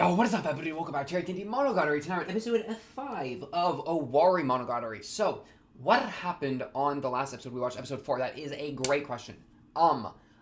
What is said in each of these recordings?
Yo, what is up, everybody? Welcome back to Monogatari. Tonight, we're episode 5 of Owarimonogatari. So, what happened on the last episode? We watched episode 4. That is a great question.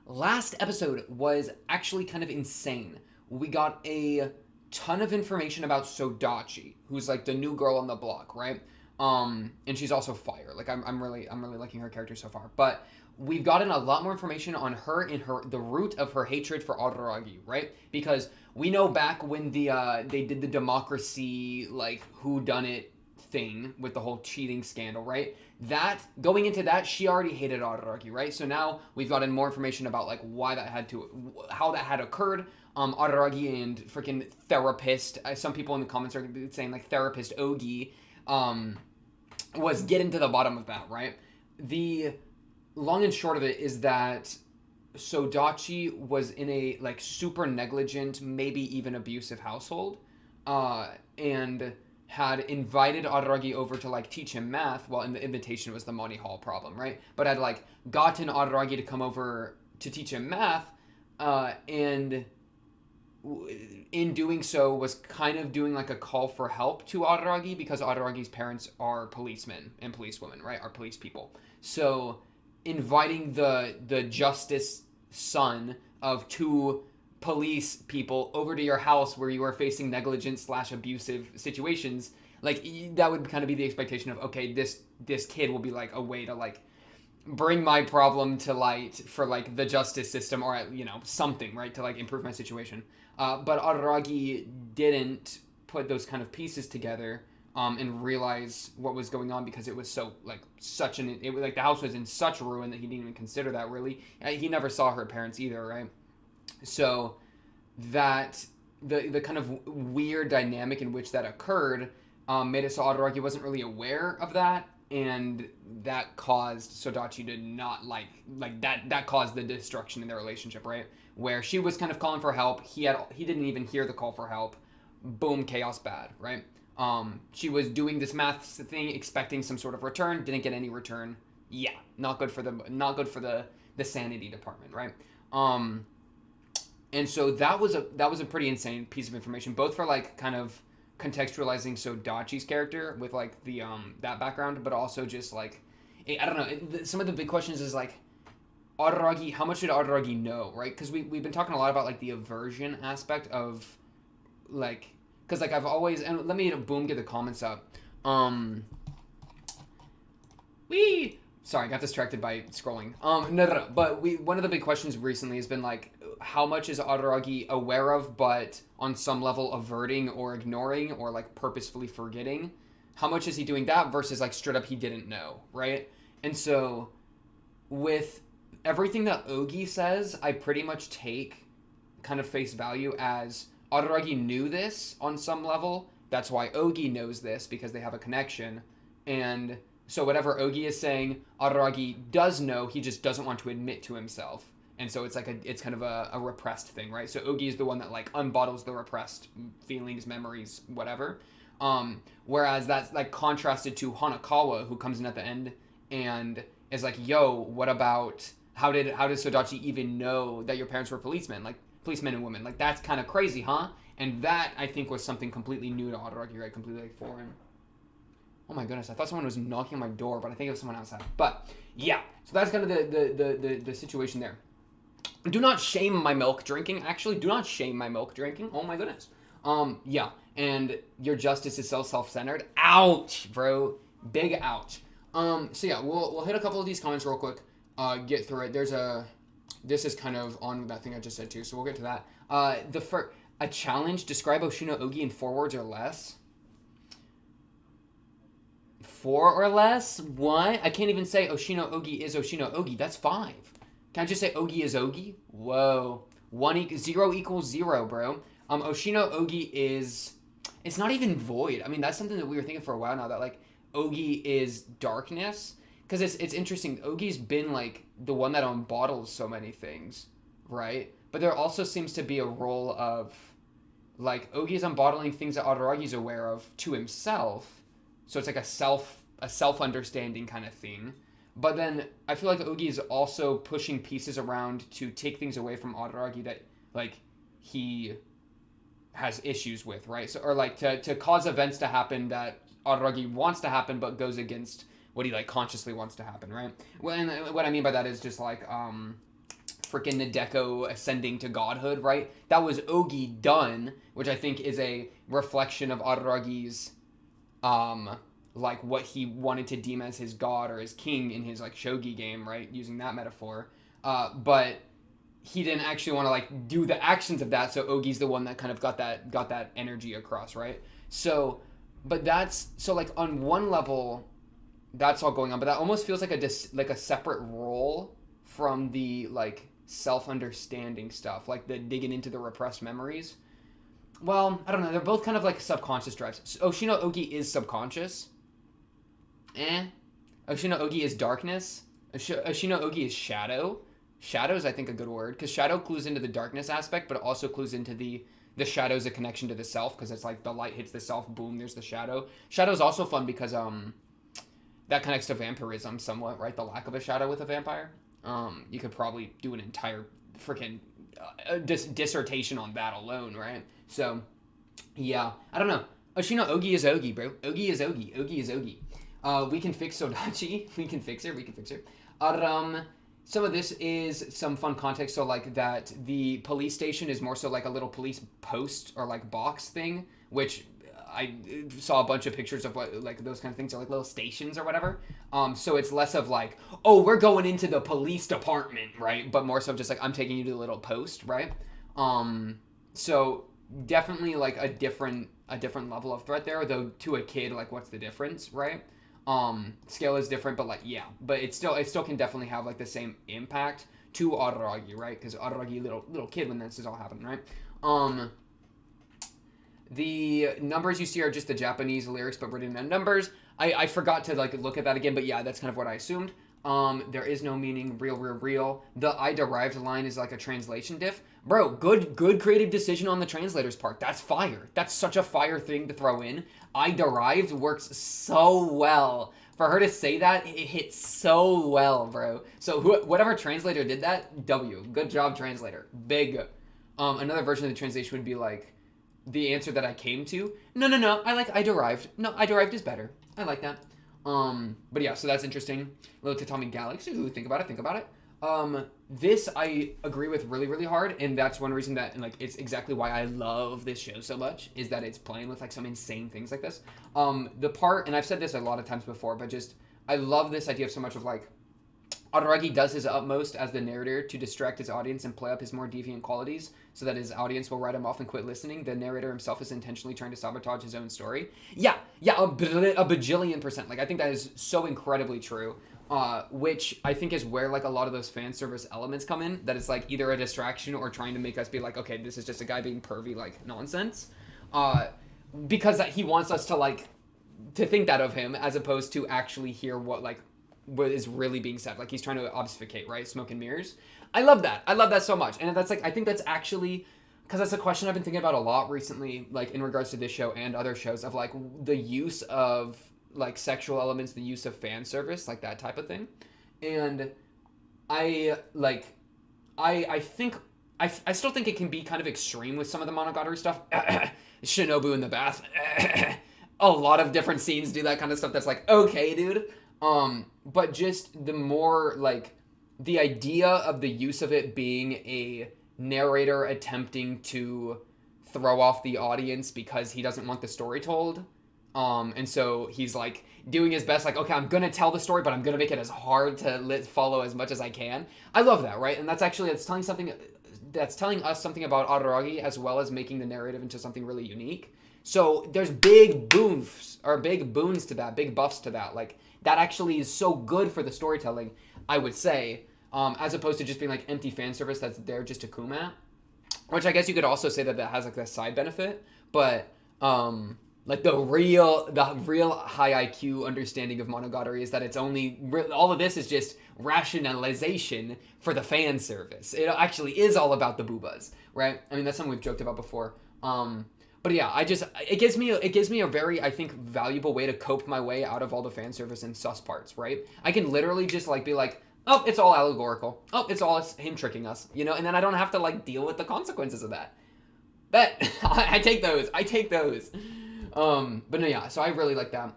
Last episode was actually kind of insane. We got a ton of information about Sodachi, who's like the new girl on the block, right? And she's also fire. Like I'm really liking her character so far. But we've gotten a lot more information on her and the root of her hatred for Araragi, right? Because we know back when they did the democracy like whodunit thing with the whole cheating scandal, right? That going into that, she already hated Araragi, right? So now we've gotten more information about like how that had occurred. Araragi and freaking therapist. Some people in the comments are saying like therapist Ogi, was getting to the bottom of that, right? The long and short of it is that Sodachi was in a like super negligent, maybe even abusive household, and had invited Araragi over to like teach him math. Well, in the invitation was the money hall problem, right? But had like gotten Araragi to come over to teach him math, and in doing so was kind of doing like a call for help to Araragi because Araragi's parents are policemen and policewomen, right? Are police people. So inviting the justice son of two police people over to your house where you are facing negligent / abusive situations, like that would kind of be the expectation of, okay, this kid will be like a way to like bring my problem to light for like the justice system or something, right, to like improve my situation. But Araragi didn't put those kind of pieces together and realize what was going on because it was so like the house was in such ruin that he didn't even consider that really. He never saw her parents either, right? So that the kind of weird dynamic in which that occurred made it so Araragi wasn't really aware of that, and that caused Sodachi to not like that caused the destruction in their relationship, right? Where she was kind of calling for help, he didn't even hear the call for help. Boom, chaos, bad, right? She was doing this math thing, expecting some sort of return, didn't get any return. Yeah, not good for the sanity department, right? And so that was a pretty insane piece of information, both for like kind of contextualizing Sodachi's character with like the that background, but also just like I don't know. Some of the big questions is like Araragi. How much did Araragi know, right? Because we've been talking a lot about like the aversion aspect of like. Because, like, I've always... And let me, boom, get the comments up. Sorry, I got distracted by scrolling. No. But one of the big questions recently has been, like, how much is Araragi aware of, but on some level averting or ignoring or, like, purposefully forgetting? How much is he doing that versus, like, straight up he didn't know, right? And so, with everything that Ogi says, I pretty much take kind of face value as... Araragi knew this on some level. That's why Ogi knows this, because they have a connection. And so whatever Ogi is saying, Araragi does know, he just doesn't want to admit to himself. And so it's like it's kind of a repressed thing, right? So Ogi is the one that like unbottles the repressed feelings, memories, whatever. Whereas that's like contrasted to Hanekawa, who comes in at the end and is like, yo, what about how did Sodachi even know that your parents were policemen? Like policemen and women. Like, that's kind of crazy, huh? And that, I think, was something completely new to Araragi, right? Completely, like, foreign. Oh, my goodness. I thought someone was knocking on my door, but I think it was someone outside. But, yeah. So that's kind of the situation there. Do not shame my milk drinking. Actually, do not shame my milk drinking. Oh, my goodness. Yeah. And your justice is so self-centered. Ouch, bro. Big ouch. So, yeah. We'll hit a couple of these comments real quick. Get through it. This is kind of on that thing I just said too, so we'll get to that. A challenge, describe Oshino Ogi in 4 words or less. 4 or less? What? I can't even say Oshino Ogi is Oshino Ogi. That's 5. Can I just say Ogi is Ogi? Whoa. 0 equals 0, bro. Oshino Ogi is... It's not even void. I mean, that's something that we were thinking for a while now, that like Ogi is darkness. Because it's interesting. Ogi's been, like, the one that unbottles so many things, right? But there also seems to be a role of, like, Ogi's unbottling things that Araragi's aware of to himself. So it's like a self-understanding kind of thing. But then I feel like Ogi is also pushing pieces around to take things away from Araragi that, like, he has issues with, right? So, or like to cause events to happen that Araragi wants to happen but goes against what he like consciously wants to happen, right? Well, and what I mean by that is just like freaking Nadeko ascending to godhood, right? That was Ogi done, which I think is a reflection of Araragi's like what he wanted to deem as his god or his king in his like shogi game, right? Using that metaphor. But he didn't actually want to like do the actions of that, so Ogi's the one that kind of got that energy across, right? So, but that's so like on one level, that's all going on, but that almost feels like a separate role from the like self-understanding stuff, like the digging into the repressed memories. Well, I don't know. They're both kind of like subconscious drives. So Oshino Ogi is subconscious. Oshino Ogi is darkness. Oshino Ogi is shadow. Shadow is, I think, a good word, because shadow clues into the darkness aspect, but it also clues into the shadow's a connection to the self, because it's like the light hits the self, boom, there's the shadow. Shadow is also fun because that connects to vampirism somewhat, right? The lack of a shadow with a vampire. You could probably do an entire freaking dissertation on that alone, right? So, yeah, I don't know. Oshino Ogi is Ogi, bro. Ogi is Ogi. Ogi is Ogi. We can fix Sodachi. We can fix her. Some of this is some fun context, so like that the police station is more so like a little police post or like box thing, which I saw a bunch of pictures of what like those kind of things are like little stations or whatever. So it's less of like, oh, we're going into the police department, right? But more so just like I'm taking you to the little post, right? So definitely like a different level of threat there, though to a kid, like what's the difference, right? Scale is different, but like, yeah, but it still can definitely have like the same impact to Araragi, right? Because Araragi, little kid when this is all happening, right? The numbers you see are just the Japanese lyrics, but written in numbers. I forgot to like look at that again, but yeah, that's kind of what I assumed. There is no meaning, real. The I derived line is like a translation diff. Bro, good creative decision on the translator's part. That's fire. That's such a fire thing to throw in. I derived works so well. For her to say that, it hits so well, bro. So whatever translator did that, W. Good job, translator. Big. Another version of the translation would be like, the answer that I came to. No. I derived. No, I derived is better. I like that. But yeah, so that's interesting. Little Tatami Galaxy. Ooh, think about it. This I agree with really hard, and that's one reason that, and like, it's exactly why I love this show so much, is that it's playing with like some insane things like this. The part, and I've said this a lot of times before, but just I love this idea of so much of like Araragi does his utmost as the narrator to distract his audience and play up his more deviant qualities so that his audience will write him off and quit listening. The narrator himself is intentionally trying to sabotage his own story. Yeah, a bajillion percent. Like, I think that is so incredibly true, which I think is where, like, a lot of those fan service elements come in, that it's, like, either a distraction or trying to make us be like, okay, this is just a guy being pervy, like, nonsense. Because he wants us to, like, to think that of him as opposed to actually hear what is really being said. Like, he's trying to obfuscate, right? Smoke and mirrors. I love that so much. And that's like, I think that's actually, because that's a question I've been thinking about a lot recently, like in regards to this show and other shows, of like the use of like sexual elements, the use of fan service, like that type of thing. And I still think it can be kind of extreme with some of the monogatari stuff. Shinobu in the bath. A lot of different scenes do that kind of stuff that's like, okay, dude. But just the more, like, the idea of the use of it being a narrator attempting to throw off the audience because he doesn't want the story told. And so he's, like, doing his best, like, okay, I'm gonna tell the story, but I'm gonna make it as hard to follow as much as I can. I love that, right? And that's telling us something about Araragi, as well as making the narrative into something really unique. So there's big boons to that, big buffs to that. Like, that actually is so good for the storytelling, I would say, as opposed to just being like empty fan service that's there just to come at. Which I guess you could also say that has like a side benefit, but like the real high IQ understanding of Monogatari is that it's only all of this is just rationalization for the fan service. It actually is all about the boobas, right? I mean, that's something we've joked about before. But yeah, it gives me a very, I think, valuable way to cope my way out of all the fan service and sus parts, right? I can literally just like be like, oh, it's all allegorical. Oh, it's all him tricking us, you know? And then I don't have to like deal with the consequences of that. Bet. I take those. I take those. But no, yeah. So I really like that.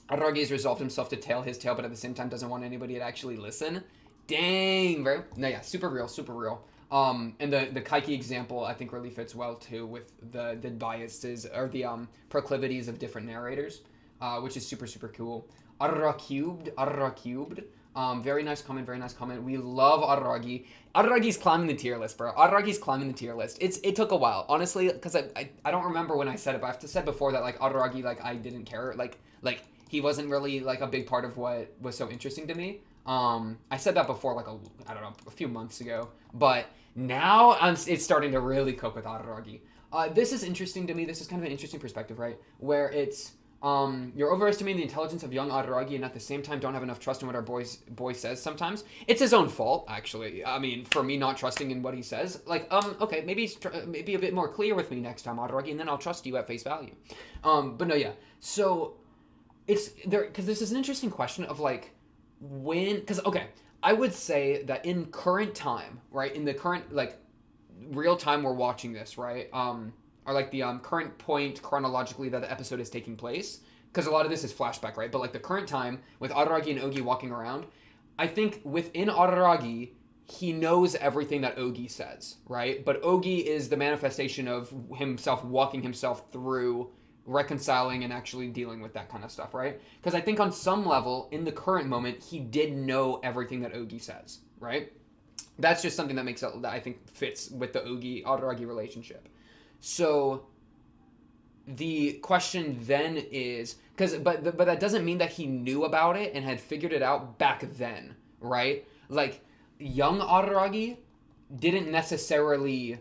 Araragi has resolved himself to tail his tail, but at the same time doesn't want anybody to actually listen. Dang, bro. No, yeah, super real, super real. And the Kaiki example I think really fits well too with the biases or the proclivities of different narrators, which is super super cool. Arara cubed, Arara cubed. Very nice comment, very nice comment. We love Araragi. Araragi's climbing the tier list, bro. Araragi's climbing the tier list. It took a while, honestly, because I don't remember when I said it, but I've said before that like Araragi, like I didn't care, like he wasn't really like a big part of what was so interesting to me. I said that before, like I don't know, a few months ago, but now it's starting to really cook with Araragi. This is interesting to me. This is kind of an interesting perspective, right? Where it's you're overestimating the intelligence of young Araragi and at the same time don't have enough trust in what our boy says sometimes. It's his own fault, actually. I mean, for me not trusting in what he says. Like, okay, maybe a bit more clear with me next time, Araragi, and then I'll trust you at face value. But no, yeah. So it's there because this is an interesting question of like when because okay, I would say that in current time, right, in the current like real time we're watching this, right, or like the current point chronologically that the episode is taking place, because a lot of this is flashback, right, but like the current time with Araragi and Ogi walking around, I think within Araragi he knows everything that Ogi says, right, but Ogi is the manifestation of himself walking himself through reconciling and actually dealing with that kind of stuff, right? Because I think on some level, in the current moment, he did know everything that Ogi says, right? That's just something that makes it, that I think fits with the Ogi Araragi relationship. So the question then is but that doesn't mean that he knew about it and had figured it out back then, right? Like young Araragi didn't necessarily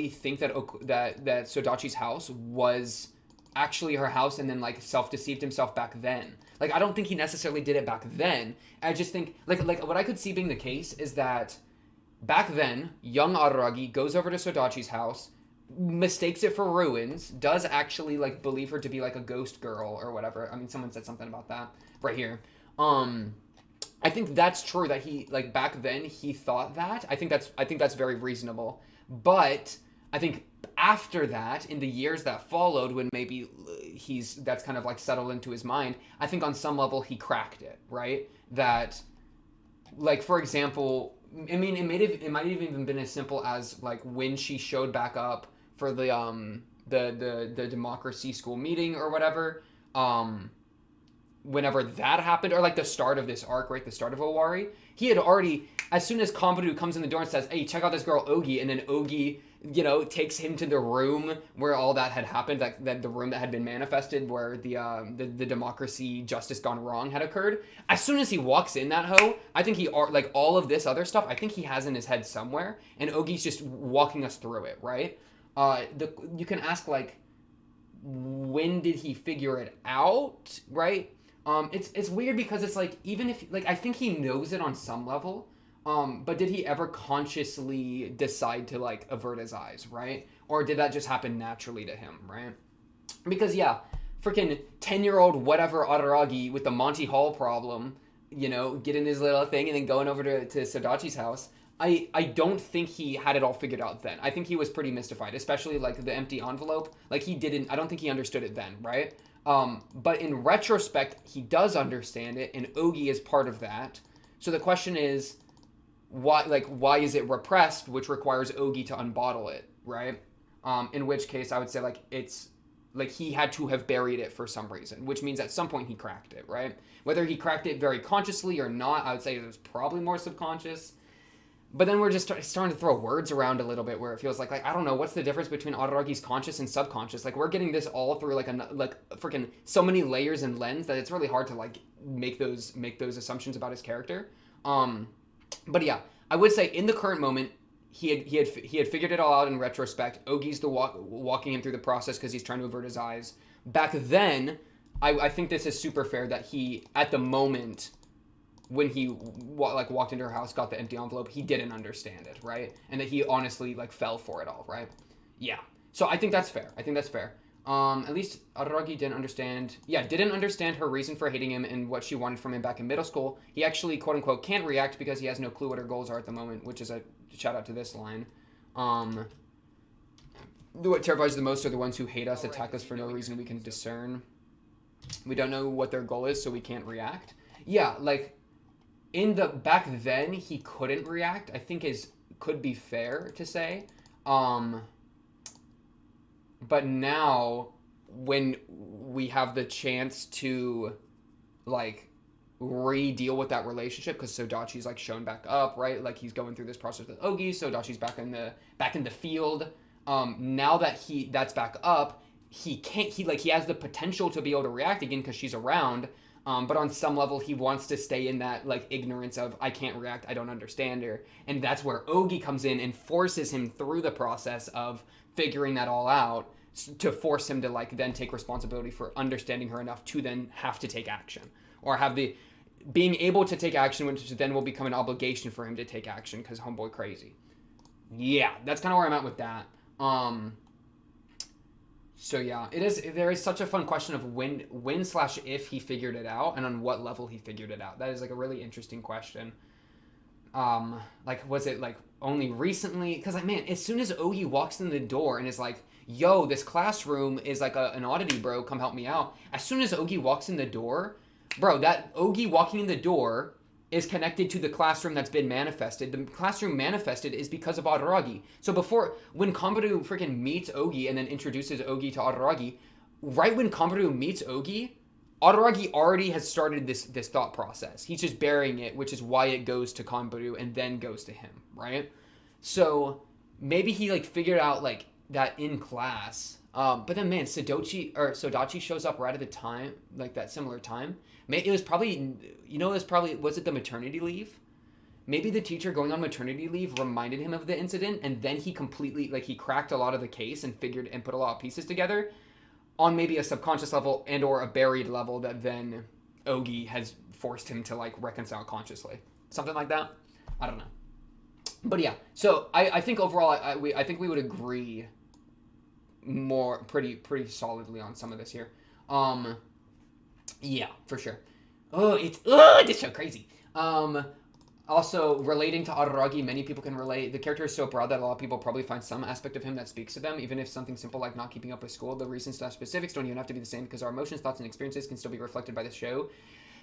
think that Sodachi's house was actually her house and then like self-deceived himself back then. Like I don't think he necessarily did it back then. I just think like what I could see being the case is that back then young Araragi goes over to Sodachi's house, mistakes it for ruins, does actually like believe her to be like a ghost girl or whatever. I mean someone said something about that right here. I think that's true that he like back then he thought that. I think that's very reasonable. But I think after that, in the years that followed, when maybe that's kind of like settled into his mind, I think on some level he cracked it, right? That like for example, I mean it might have even been as simple as like when she showed back up for the democracy school meeting or whatever. Whenever that happened, or like the start of this arc, right, the start of Owari, he had already, as soon as Konbaru comes in the door and says, hey, check out this girl Ogi, and then Ogi, you know, takes him to the room where all that had happened, that the room that had been manifested where the democracy justice gone wrong had occurred. As soon as he walks in that hoe, I think he, like all of this other stuff, I think he has in his head somewhere, and Ogi's just walking us through it, right? You can ask, like, when did he figure it out, right? It's weird because it's like, even if, like, I think he knows it on some level, but did he ever consciously decide to, like, avert his eyes, right? Or did that just happen naturally to him, right? Because, yeah, freaking 10-year-old whatever Araragi with the Monty Hall problem, you know, getting his little thing and then going over to Sodachi's house, I don't think he had it all figured out then. I think he was pretty mystified, especially, like, the empty envelope. Like, I don't think he understood it then, right? But in retrospect, he does understand it, and Ogi is part of that. So the question is, why is it repressed, which requires Ogi to unbottle it, right? In which case, I would say, like, it's, like, he had to have buried it for some reason, which means at some point he cracked it, right? Whether he cracked it very consciously or not, I would say it was probably more subconscious. But then we're just starting to throw words around a little bit where it feels like I don't know, what's the difference between Araragi's conscious and subconscious? Like, we're getting this all through, like freaking so many layers and lens that it's really hard to, like, make those assumptions about his character. But yeah, I would say in the current moment, he had figured it all out in retrospect. Ogi's walking him through the process because he's trying to avert his eyes. Back then, I think this is super fair that he, at the moment, when he walked into her house, got the empty envelope, he didn't understand it, right? And that he honestly, like, fell for it all, right? Yeah. So I think that's fair. At least Araragi didn't understand her reason for hating him and what she wanted from him back in middle school. He actually, quote unquote, can't react because he has no clue what her goals are at the moment, which is a shout out to this line. What terrifies the most are the ones who hate us, attack us for no reason we can discern. We don't know what their goal is, so we can't react. Yeah, like, in the back then, he couldn't react, I think could be fair to say. But now, when we have the chance to, like, re-deal with that relationship, because Sodachi's, like, shown back up, right? Like, he's going through this process with Ogi, Sodachi's back in the field. Now that that's back up, he has the potential to be able to react again because she's around. But on some level, he wants to stay in that, like, ignorance of, I can't react, I don't understand her. And that's where Ogi comes in and forces him through the process of figuring that all out to force him to, like, then take responsibility for understanding her enough to then have to take action. Or have being able to take action, which then will become an obligation for him to take action because homeboy crazy. Yeah, that's kind of where I'm at with that. So yeah, there is such a fun question of when/if he figured it out and on what level he figured it out. That is, like, a really interesting question. Like, was it, like, only recently? Because, like, man, as soon as Ogi walks in the door and is like, yo, this classroom is like an oddity, bro, come help me out. As soon as Ogi walks in the door, bro, that Ogi walking in the door is connected to the classroom that's been manifested. The classroom manifested is because of Araragi. So when Kanbaru freaking meets Ogi and then introduces Ogi to Araragi, right when Kanbaru meets Ogi, Araragi already has started this thought process. He's just burying it, which is why it goes to Kanbaru and then goes to him, right? So maybe he, like, figured out, like, that in class. But then, man, Sodachi shows up right at the time, like, that similar time. It was probably, was it the maternity leave? Maybe the teacher going on maternity leave reminded him of the incident, and then he completely, like, he cracked a lot of the case and figured and put a lot of pieces together on maybe a subconscious level and or a buried level that then Ogi has forced him to, like, reconcile consciously. Something like that. I don't know. But yeah, so I think overall, I think we would agree pretty solidly on some of this here. Yeah, for sure. This show crazy. Also, relating to Araragi, many people can relate. The character is so broad that a lot of people probably find some aspect of him that speaks to them, even if something simple like not keeping up with school. The reasons/specifics don't even have to be the same because our emotions, thoughts, and experiences can still be reflected by the show.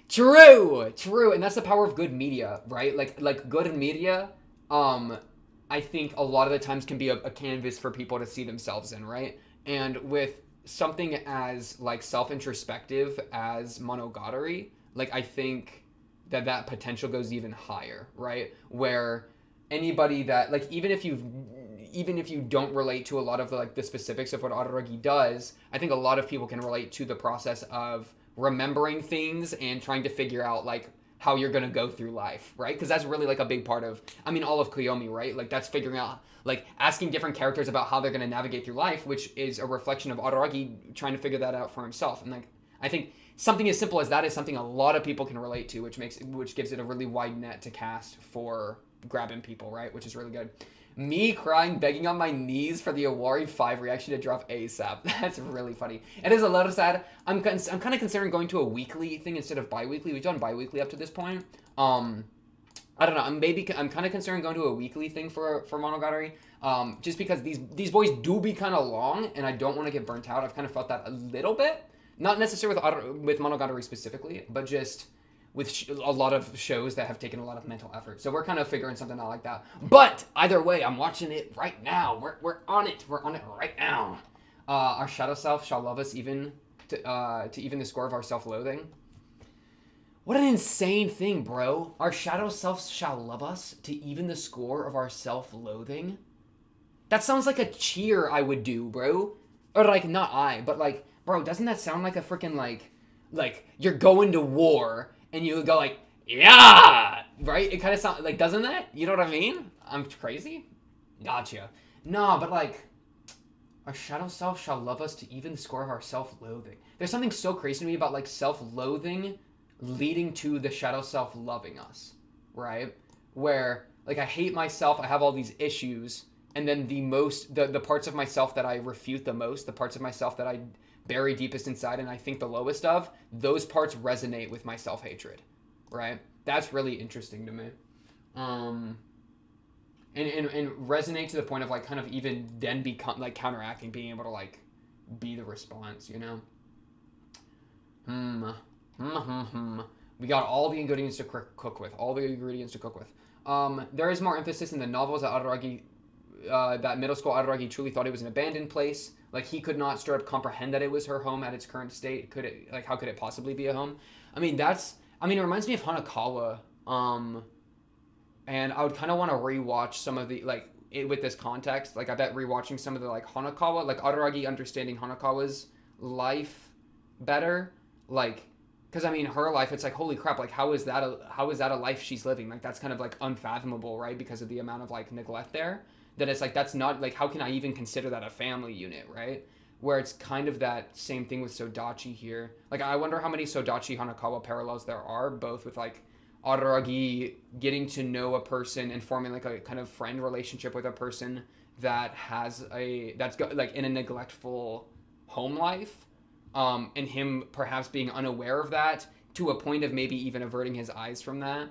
True, and that's the power of good media, right? Like good media, I think a lot of the times can be a canvas for people to see themselves in, right? And with something as, like, self-introspective as Monogatari, like, I think that potential goes even higher, right? Where anybody that, like, even if you don't relate to a lot of the specifics of what Araragi does, I think a lot of people can relate to the process of remembering things and trying to figure out, like, how you're going to go through life, right? Because that's really, like, a big part of, I mean, all of Koyomi, right? Like, that's figuring out, like, asking different characters about how they're going to navigate through life, which is a reflection of Araragi trying to figure that out for himself. And, like, I think something as simple as that is something a lot of people can relate to, which gives it a really wide net to cast for grabbing people, right? Which is really good. Me crying, begging on my knees for the Owari 5 reaction to drop ASAP. That's really funny. It is a little sad. I'm kind of considering going to a weekly thing instead of bi-weekly. We've done bi-weekly up to this point. I don't know. I'm kind of considering going to a weekly thing for Monogatari. Just because these boys do be kind of long, and I don't want to get burnt out. I've kind of felt that a little bit. Not necessarily with Monogatari specifically, but just with a lot of shows that have taken a lot of mental effort. So we're kind of figuring something out like that. But either way, I'm watching it right now. We're on it. We're on it right now. Our shadow self shall love us even to even the score of our self-loathing. What an insane thing, bro. Our shadow self shall love us to even the score of our self-loathing. That sounds like a cheer I would do, bro. Or, like, not I, but, like, bro, doesn't that sound like a freaking, like you're going to war and you go, like, yeah, right? It kind of sounds like, doesn't that? You know what I mean? I'm crazy? Gotcha. No, but, like, our shadow self shall love us to even the score of our self-loathing. There's something so crazy to me about, like, self-loathing leading to the shadow self loving us, right? Where, like, I hate myself, I have all these issues, and then the parts of myself that I refute the most, the parts of myself that I bury deepest inside and I think the lowest of, those parts resonate with my self-hatred, right? That's really interesting to me. and resonate to the point of like kind of even then become like counteracting, being able to like be the response, you know. We got all the ingredients to cook with. All the ingredients to cook with. There is more emphasis in the novels that Araragi, that middle school Araragi truly thought it was an abandoned place. Like he could not straight up comprehend that it was her home at its current state. Could it? Like how could it possibly be a home? I mean it reminds me of Hanekawa. And I would kind of want to rewatch some of the like with this context. Like I bet rewatching some of the like Hanekawa, like Araragi understanding Hanekawa's life better, like because I mean her life, it's like holy crap, like how is that a life she's living? Like that's kind of like unfathomable, right? Because of the amount of like neglect there. That it's like that's not like how can I even consider that a family unit, right? Where it's kind of that same thing with Sodachi here. Like I wonder how many Sodachi Hanekawa parallels there are, both with like Araragi getting to know a person and forming like a kind of friend relationship with a person that has that's like in a neglectful home life, and him perhaps being unaware of that to a point of maybe even averting his eyes from that.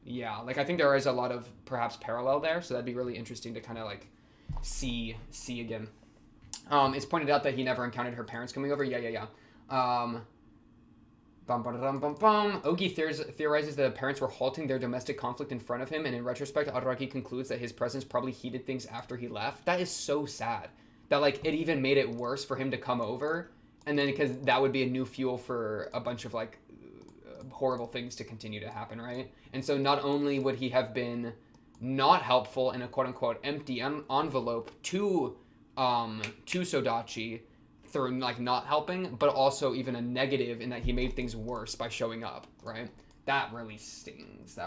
Yeah, like I think there is a lot of perhaps parallel there, so that'd be really interesting to kind of like see again. It's pointed out that he never encountered her parents coming over. Yeah. Ogi theorizes that the parents were halting their domestic conflict in front of him, and in retrospect, Araragi concludes that his presence probably heated things after he left. That is so sad. That like it even made it worse for him to come over, and then because that would be a new fuel for a bunch of like horrible things to continue to happen, right? And so not only would he have been not helpful in a quote unquote empty envelope to Sodachi through like not helping, but also even a negative in that he made things worse by showing up, right? That really stings.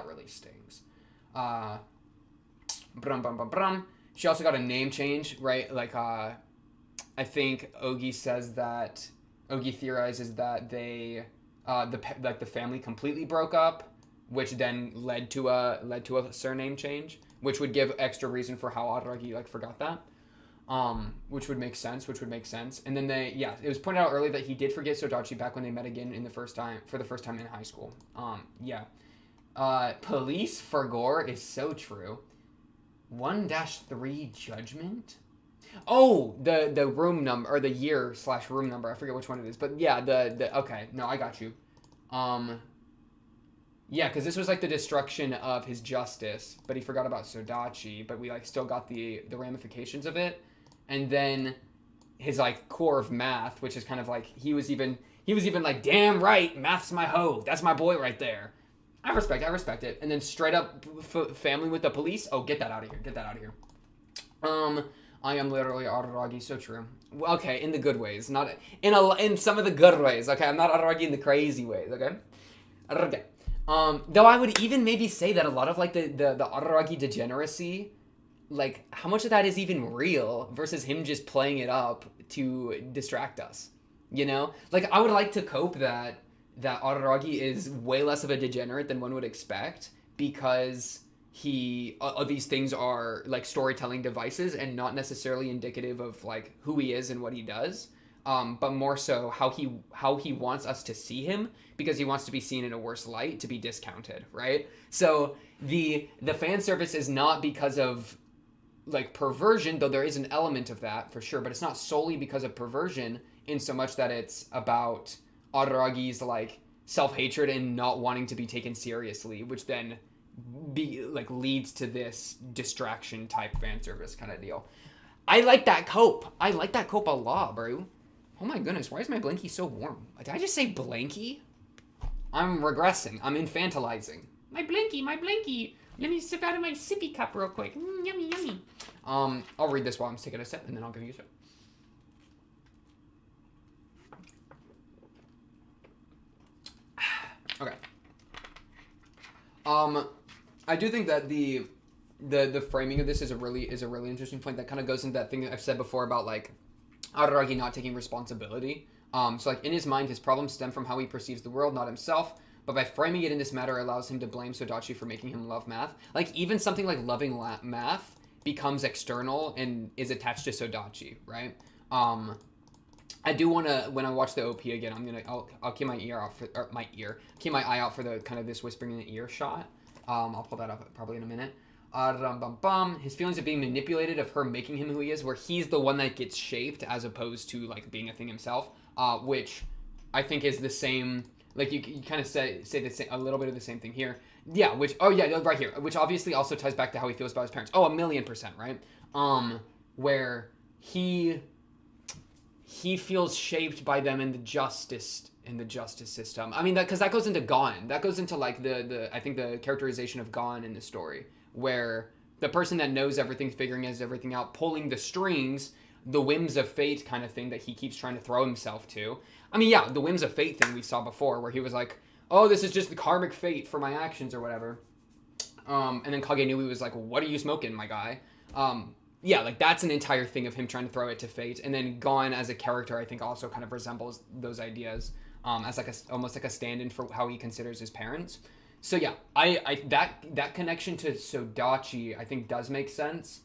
She also got a name change, right? Like I think Ogi theorizes that they the family completely broke up, which then led to a surname change, which would give extra reason for how Araragi like forgot that. Which would make sense. And then it was pointed out earlier that he did forget Sodachi back when they met again for the first time in high school. Police for gore is so true. 1-3 judgment. Oh, the room number or the year/room number. I forget which one it is, but yeah, the okay. No, I got you. Yeah, because this was like the destruction of his justice, but he forgot about Sodachi. But we like still got the ramifications of it. And then his like core of math, which is kind of like he was even like, damn right, math's my hoe. That's my boy right there. I respect it. And then straight up family with the police. Oh, get that out of here. I am literally Araragi, so true. Okay, in the good ways, not in some of the good ways. Okay, I'm not Araragi in the crazy ways. Okay. Though I would even maybe say that a lot of like the Araragi degeneracy, like how much of that is even real versus him just playing it up to distract us, you know? Like I would like to cope that Araragi is way less of a degenerate than one would expect because these things are like storytelling devices and not necessarily indicative of like who he is and what he does, but more so how he wants us to see him because he wants to be seen in a worse light to be discounted, right? So the fan service is not because of like perversion, though there is an element of that for sure, but it's not solely because of perversion in so much that it's about Araragi's like self-hatred and not wanting to be taken seriously, which then leads to this distraction type fan service kind of deal. I like that cope a lot, bro. Oh my goodness, why is my blankie so warm? Did I just say blankie? I'm regressing. I'm infantilizing. My blankie. Let me sip out of my sippy cup real quick. Yummy. I'll read this while I'm taking a sip, and then I'll give you a sip. Okay. I do think that the framing of this is a really interesting point that kind of goes into that thing that I've said before about like Araragi not taking responsibility. So like in his mind, his problems stem from how he perceives the world, not himself. But by framing it in this matter, allows him to blame Sodachi for making him love math. Like even something like loving math becomes external and is attached to Sodachi, right? I do want to, when I watch the OP again, I'll keep my keep my eye out for the kind of this whispering in the ear shot. I'll pull that up probably in a minute. His feelings of being manipulated, of her making him who he is, where he's the one that gets shaped as opposed to like being a thing himself, which I think is the same. Like you kind of say the same, a little bit of the same thing here. Yeah, right here, which obviously also ties back to how he feels about his parents. Oh, 1,000,000%, right? Where he feels shaped by them in the justice system. I mean, because that goes into Gon. That goes into like the I think the characterization of Gon in the story, where the person that knows everything, figuring everything out, pulling the strings, the whims of fate kind of thing that he keeps trying to throw himself to. I mean, yeah, the whims of fate thing we saw before, where he was like, oh, this is just the karmic fate for my actions or whatever. And then Kagenui was like, what are you smoking, my guy? Yeah, like that's an entire thing of him trying to throw it to fate. And then Gon as a character, I think, also kind of resembles those ideas as like almost like a stand-in for how he considers his parents. So yeah, I that connection to Sodachi I think does make sense.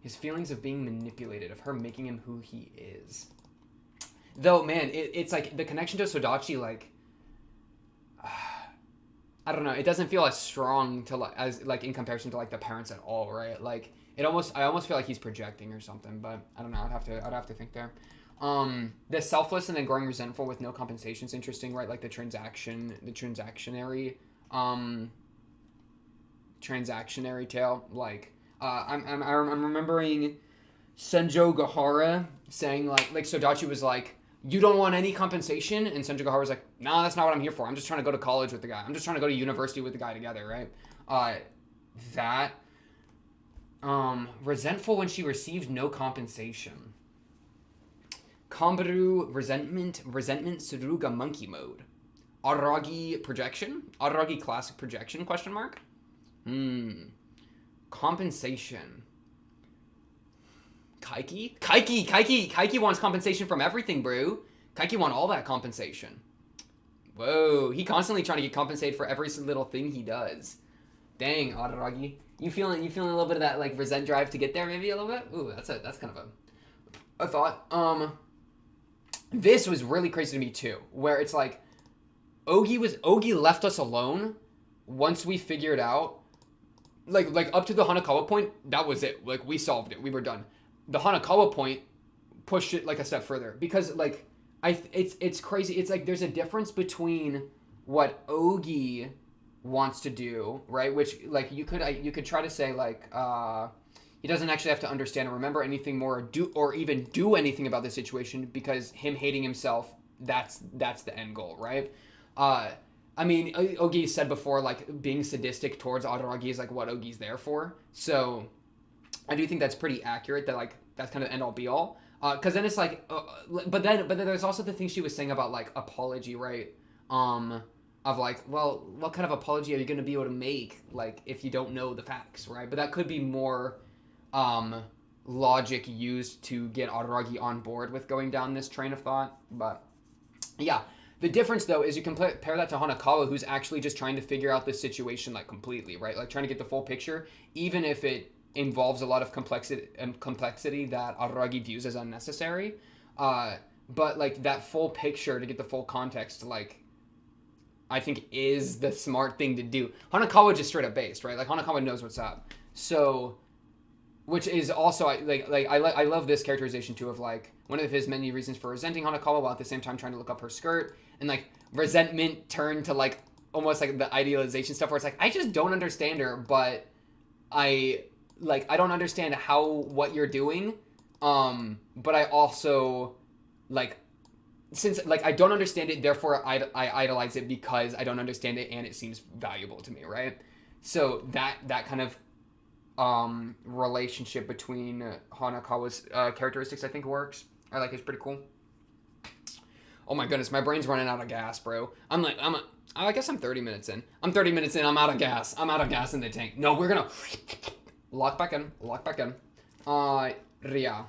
His feelings of being manipulated, of her making him who he is. Though, man, it's like the connection to Sodachi, like, I don't know, it doesn't feel as strong to as in comparison to like the parents at all, right? Like I almost feel like he's projecting or something, but I don't know. I'd have to think there. The selfless and then growing resentful with no compensation is interesting, right? Like the transactionary tale. Like I'm remembering Senjo Gahara saying like Sodachi was like, you don't want any compensation, and Senjo Gahara was like, nah, that's not what I'm here for. I'm just trying to go to college with the guy. I'm just trying to go to university with the guy together, right? Resentful when she received no compensation. Kambaru resentment Suruga monkey mode. Aragi projection? Aragi classic projection, question mark? Compensation. Kaiki wants compensation from everything, bro. Kaiki want all that compensation. Whoa, he constantly trying to get compensated for every little thing he does. Dang, Araragi. You feeling a little bit of that like resent drive to get there, maybe a little bit? Ooh, that's kind of a thought. This was really crazy to me too, where it's like Ogi left us alone once we figured out like up to the Hanekawa point, that was it. Like we solved it. We were done. The Hanekawa point pushed it like a step further because like it's crazy. It's like there's a difference between what Ogi wants to do, right? Which like you could try to say like he doesn't actually have to understand or remember anything more or even do anything about the situation because him hating himself, that's the end goal, right? I mean, Ogi said before, like, being sadistic towards Araragi is, like, what Ogi's there for. So, I do think that's pretty accurate, that, like, that's kind of end-all, be-all. Because then it's, like, but then there's also the thing she was saying about, like, apology, right? Of, like, well, what kind of apology are you going to be able to make, like, if you don't know the facts, right? But that could be more logic used to get Araragi on board with going down this train of thought. But, yeah. The difference, though, is you compare that to Hanekawa, who's actually just trying to figure out the situation, like, completely, right? Like, trying to get the full picture, even if it involves a lot of complexity that Araragi views as unnecessary. But, like, that full picture to get the full context, like, I think is the smart thing to do. Hanekawa just straight up based, right? Like, Hanekawa knows what's up. So, which is also, I love this characterization, too, of, like, one of his many reasons for resenting Hanekawa while at the same time trying to look up her skirt. And, like, resentment turned to, like, almost, like, the idealization stuff where it's, like, I just don't understand her, but I don't understand what you're doing. But I also, like, since, like, I don't understand it, therefore I idolize it because I don't understand it and it seems valuable to me, right? So that kind of relationship between Hanekawa's characteristics I think works. It's pretty cool. Oh my goodness, my brain's running out of gas, bro. I guess I'm 30 minutes in. I'm 30 minutes in, I'm out of gas. I'm out of gas in the tank. No, we're gonna lock back in. Ria.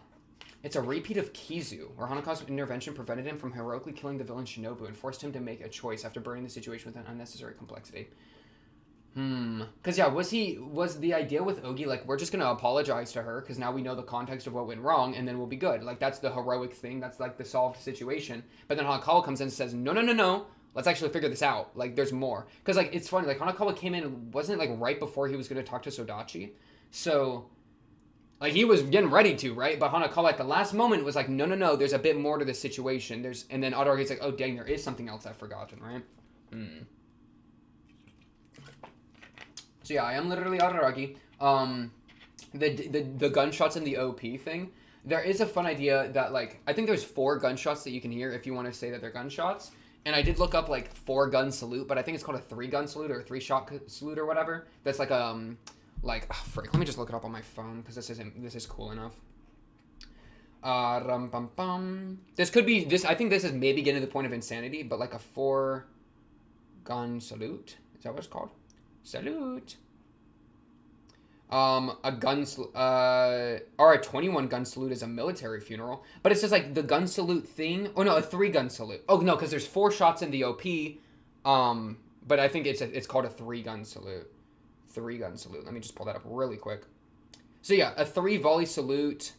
It's a repeat of Kizu, where Hanekawa's intervention prevented him from heroically killing the villain Shinobu and forced him to make a choice after burning the situation with an unnecessary complexity. Because, yeah, was the idea with Ogi, like, we're just going to apologize to her because now we know the context of what went wrong and then we'll be good. Like, that's the heroic thing. That's, like, the solved situation. But then Hanekawa comes in and says, no. let's actually figure this out. Like, there's more. Because, like, it's funny. Like, Hanekawa came in, wasn't it, like, right before he was going to talk to Sodachi? So, like, he was getting ready to, right? But Hanekawa at the last moment was like, no, there's a bit more to this situation. And then Araragi's like, oh, dang, there is something else I've forgotten, right? So, yeah, I am literally Araragi. The gunshots in the OP thing, there is a fun idea that, like, I think there's 4 gunshots that you can hear if you want to say that they're gunshots. And I did look up, like, 4-gun salute, but I think it's called a 3-gun salute or a 3-shot salute or whatever. That's like, frick, let me just look it up on my phone because this is cool enough. This could be, I think this is maybe getting to the point of insanity, but like a 4-gun salute. Is that what it's called? Salute. A gun, or a 21-gun salute is a military funeral, but it's just like the gun salute thing. Oh no, a 3-gun salute. Oh no, because there's 4 shots in the OP. But I think it's called a 3-gun salute. 3-gun salute. Let me just pull that up really quick. So yeah, a 3-volley salute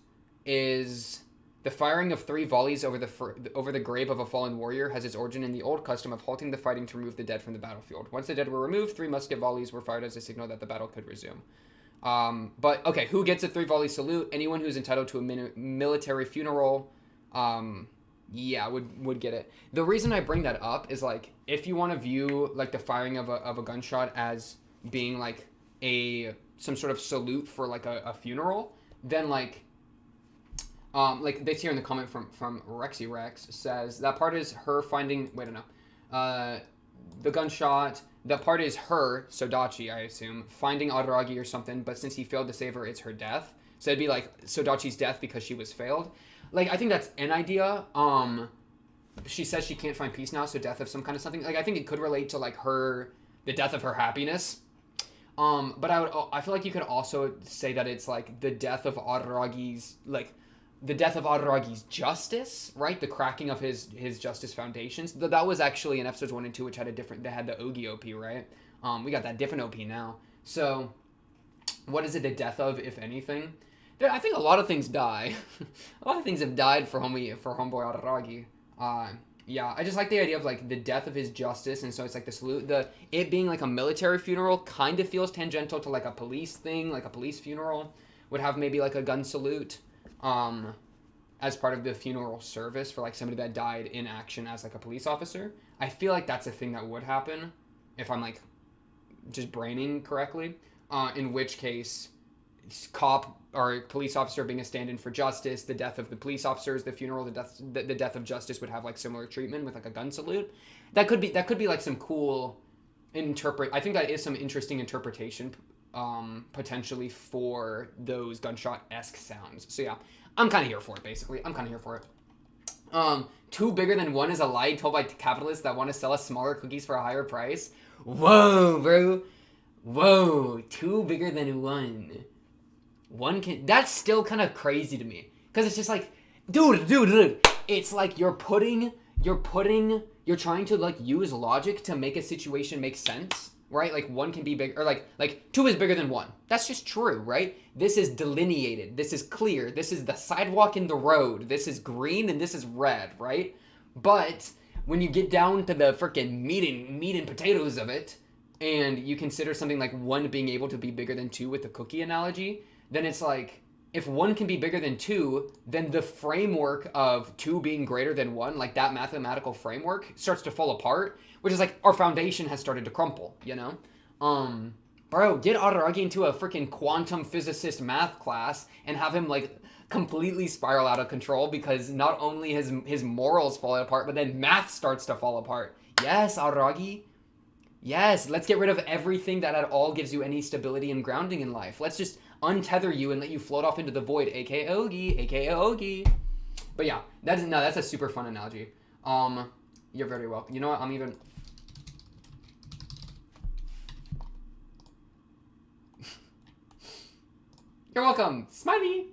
is the firing of 3 volleys over the grave of a fallen warrior. Has its origin in the old custom of halting the fighting to remove the dead from the battlefield. Once the dead were removed, 3 musket volleys were fired as a signal that the battle could resume. But okay, who gets a 3-volley salute? Anyone who's entitled to a military funeral, yeah, would get it. The reason I bring that up is, like, if you want to view, like, the firing of a gunshot as being, like, some sort of salute for, like, a funeral, then, like this here in the comment from Rexy Rex says that part is her finding, the gunshot. That part is her, Sodachi, I assume, finding Araragi or something, but since he failed to save her, it's her death. So it'd be like Sodachi's death because she was failed. Like, I think that's an idea. She says she can't find peace now, so death of some kind of something. Like, I think it could relate to, like, the death of her happiness. But I feel like you could also say that it's, like, the death of Araragi's, like, the death of Araragi's justice, right? The cracking of his justice foundations. That was actually in episodes 1 and 2, which had they had the Ogi OP, right? We got that different OP now. So, what is it the death of, if anything? I think a lot of things die. A lot of things have died for homeboy Araragi. Yeah, I just like the idea of, like, the death of his justice, and so it's like the salute. It being like a military funeral kind of feels tangential to, like, a police thing, like a police funeral would have maybe like a gun salute. As part of the funeral service for, like, somebody that died in action as, like, a police officer. I feel like that's a thing that would happen if I'm, like, just braining correctly. In which case, cop or police officer being a stand-in for justice, the death of the police officers, the funeral, the death of justice would have, like, similar treatment with, like, a gun salute. That could be like some cool I think that is some interesting interpretation potentially for those gunshot-esque sounds. So yeah, I'm kind of here for it, basically. I'm kind of here for it. 2 bigger than 1 is a lie told by capitalists that want to sell us smaller cookies for a higher price. Whoa, bro. Whoa, 2 bigger than 1. That's still kind of crazy to me. Because it's just like, dude. It's like you're trying to, like, use logic to make a situation make sense. Right? Like, 1 can be big, or like 2 is bigger than 1. That's just true, right? This is delineated. This is clear. This is the sidewalk in the road. This is green and this is red, right? But when you get down to the freaking meat and potatoes of it, and you consider something like 1 being able to be bigger than 2 with the cookie analogy, then it's like, if 1 can be bigger than 2, then the framework of 2 being greater than 1, like that mathematical framework, starts to fall apart, which is like our foundation has started to crumple, you know? Bro, get Araragi into a freaking quantum physicist math class and have him, like, completely spiral out of control because not only his morals fall apart, but then math starts to fall apart. Yes, Araragi. Yes, let's get rid of everything that at all gives you any stability and grounding in life. Let's just untether you and let you float off into the void, aka Ogi. But yeah, that's a super fun analogy. You're very welcome. You know what? You're welcome, Smiley.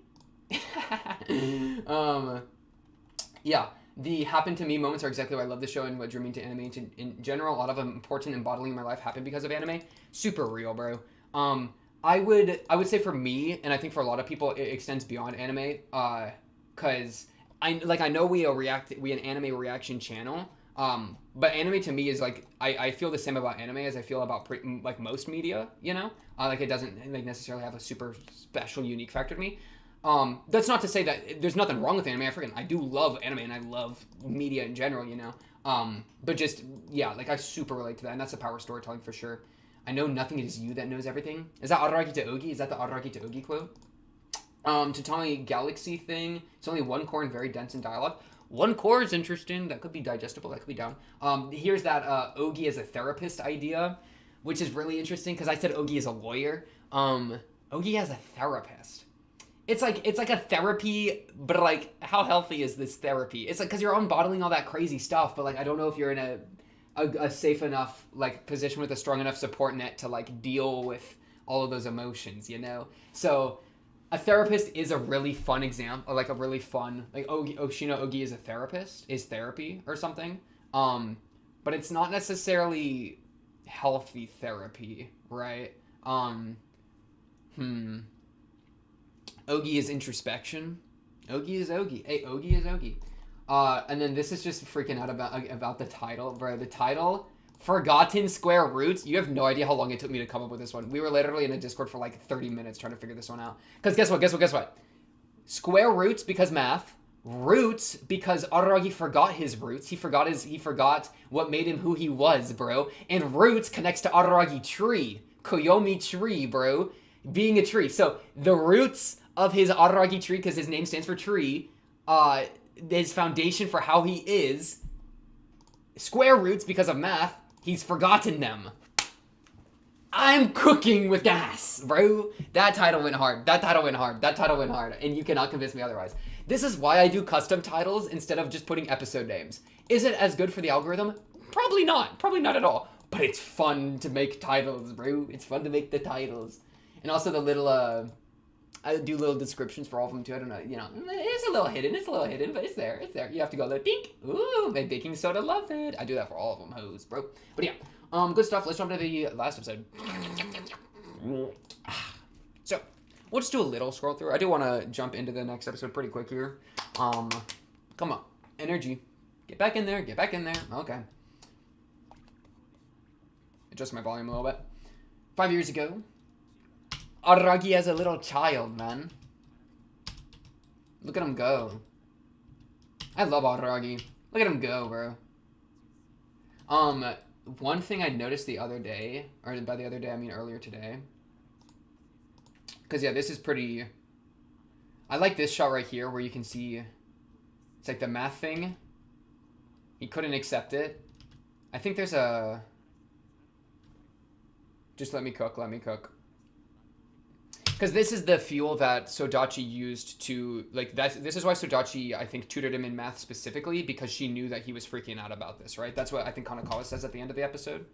Yeah, the happen to me moments are exactly why I love the show and what drew me into anime in general. A lot of them important and bodily in my life happen because of anime. Super real, bro. I would say for me, and I think for a lot of people, it extends beyond anime. Cause I know we an anime reaction channel. But anime to me is like I feel the same about anime as I feel about like most media, you know. Like it doesn't like necessarily have a super special unique factor to me. That's not to say that there's nothing wrong with anime. I do love anime and I love media in general, you know. But just yeah, like I super relate to that, and that's the power of storytelling for sure. I know nothing is you that knows everything. Is that Araragi to Ogi? Is that the Araragi to Ogi quote? Tatami Galaxy thing. It's only one core and very dense in dialogue. One core is interesting. That could be digestible. That could be down. Here's that Ogi as a therapist idea, which is really interesting because I said Ogi is a lawyer. Ogi as a therapist. It's like a therapy, but like how healthy is this therapy? It's like because you're unbottling all that crazy stuff, but like I don't know if you're in a safe enough like position with a strong enough support net to like deal with all of those emotions, you know? So a therapist is a really fun example, like a really fun, like Oshino Ogi is a therapist, is therapy or something. But it's not necessarily healthy therapy, right? Ogi is introspection. Ogi is Ogi. Hey, Ogi is Ogi. And then this is just freaking out about the title, bro. The title, Forgotten Square Roots. You have no idea how long it took me to come up with this one. We were literally in a Discord for like 30 minutes trying to figure this one out. Because guess what? Square roots because math. Roots because Araragi forgot his roots. He forgot what made him who he was, bro. And roots connects to Araragi tree. Koyomi tree, bro. Being a tree. So the roots of his Araragi tree, because his name stands for tree, his foundation for how he is, square roots because of math, he's forgotten them. I'm cooking with gas, bro. That title went hard. And you cannot convince me otherwise. This is why I do custom titles instead of just putting episode names. Is it as good for the algorithm? Probably not. Probably not at all. But it's fun to make titles, bro. It's fun to make the titles. And also the little, I do little descriptions for all of them too. I don't know, you know, it's a little hidden, but it's there. You have to go like, dink. Ooh, my baking soda love it. I do that for all of them, hoes, bro. But yeah, good stuff. Let's jump into the last episode. So, we'll just do a little scroll through. I do want to jump into the next episode pretty quick here. Come on, energy. Get back in there. Okay. Adjust my volume a little bit. 5 years ago, Araragi as a little child, man. Look at him go. I love Araragi. Look at him go, bro. One thing I noticed the other day, or by the other day I mean earlier today, because yeah, this is pretty. I like this shot right here where you can see it's like the math thing. He couldn't accept it. I think there's a. Just let me cook. Because this is the fuel that Sodachi used to, like, this is why Sodachi, I think, tutored him in math specifically, because she knew that he was freaking out about this, right? That's what I think Hanekawa says at the end of the episode.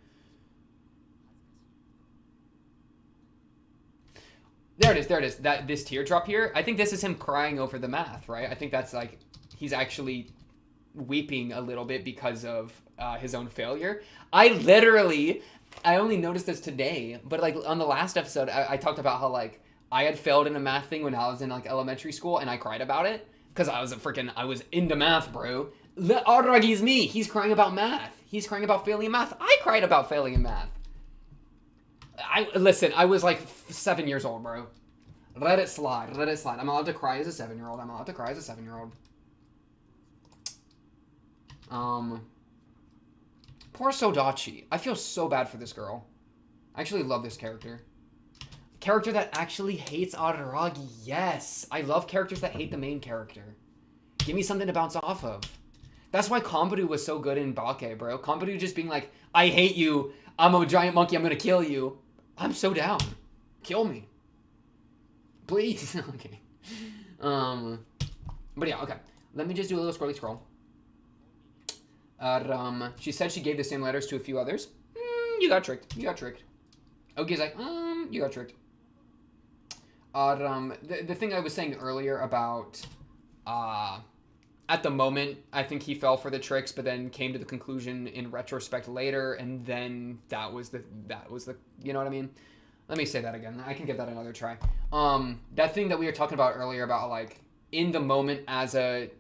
There it is. This teardrop here, I think this is him crying over the math, right? I think that's, like, he's actually weeping a little bit because of his own failure. I only noticed this today, but, like, on the last episode, I talked about how, like, I had failed in a math thing when I was in like elementary school, and I cried about it because I was into math, bro. Araragi's me. He's crying about math. He's crying about failing in math. I cried about failing in math. Listen, I was like 7 years old, bro. Let it slide. I'm allowed to cry as a 7-year-old. Poor Sodachi. I feel so bad for this girl. I actually love this character. Character that actually hates Araragi. Yes. I love characters that hate the main character. Give me something to bounce off of. That's why Kombaru was so good in Bake, bro. Kombaru just being like, I hate you. I'm a giant monkey. I'm going to kill you. I'm so down. Kill me. Please. Okay. But yeah, okay. Let me just do a little scroll. She said she gave the same letters to a few others. You got tricked. Ogi's like, you got tricked. The thing I was saying earlier about, at the moment, I think he fell for the tricks, but then came to the conclusion in retrospect later, and then that was the, you know what I mean? Let me say that again. I can give that another try. That thing that we were talking about earlier about, like, in the moment as a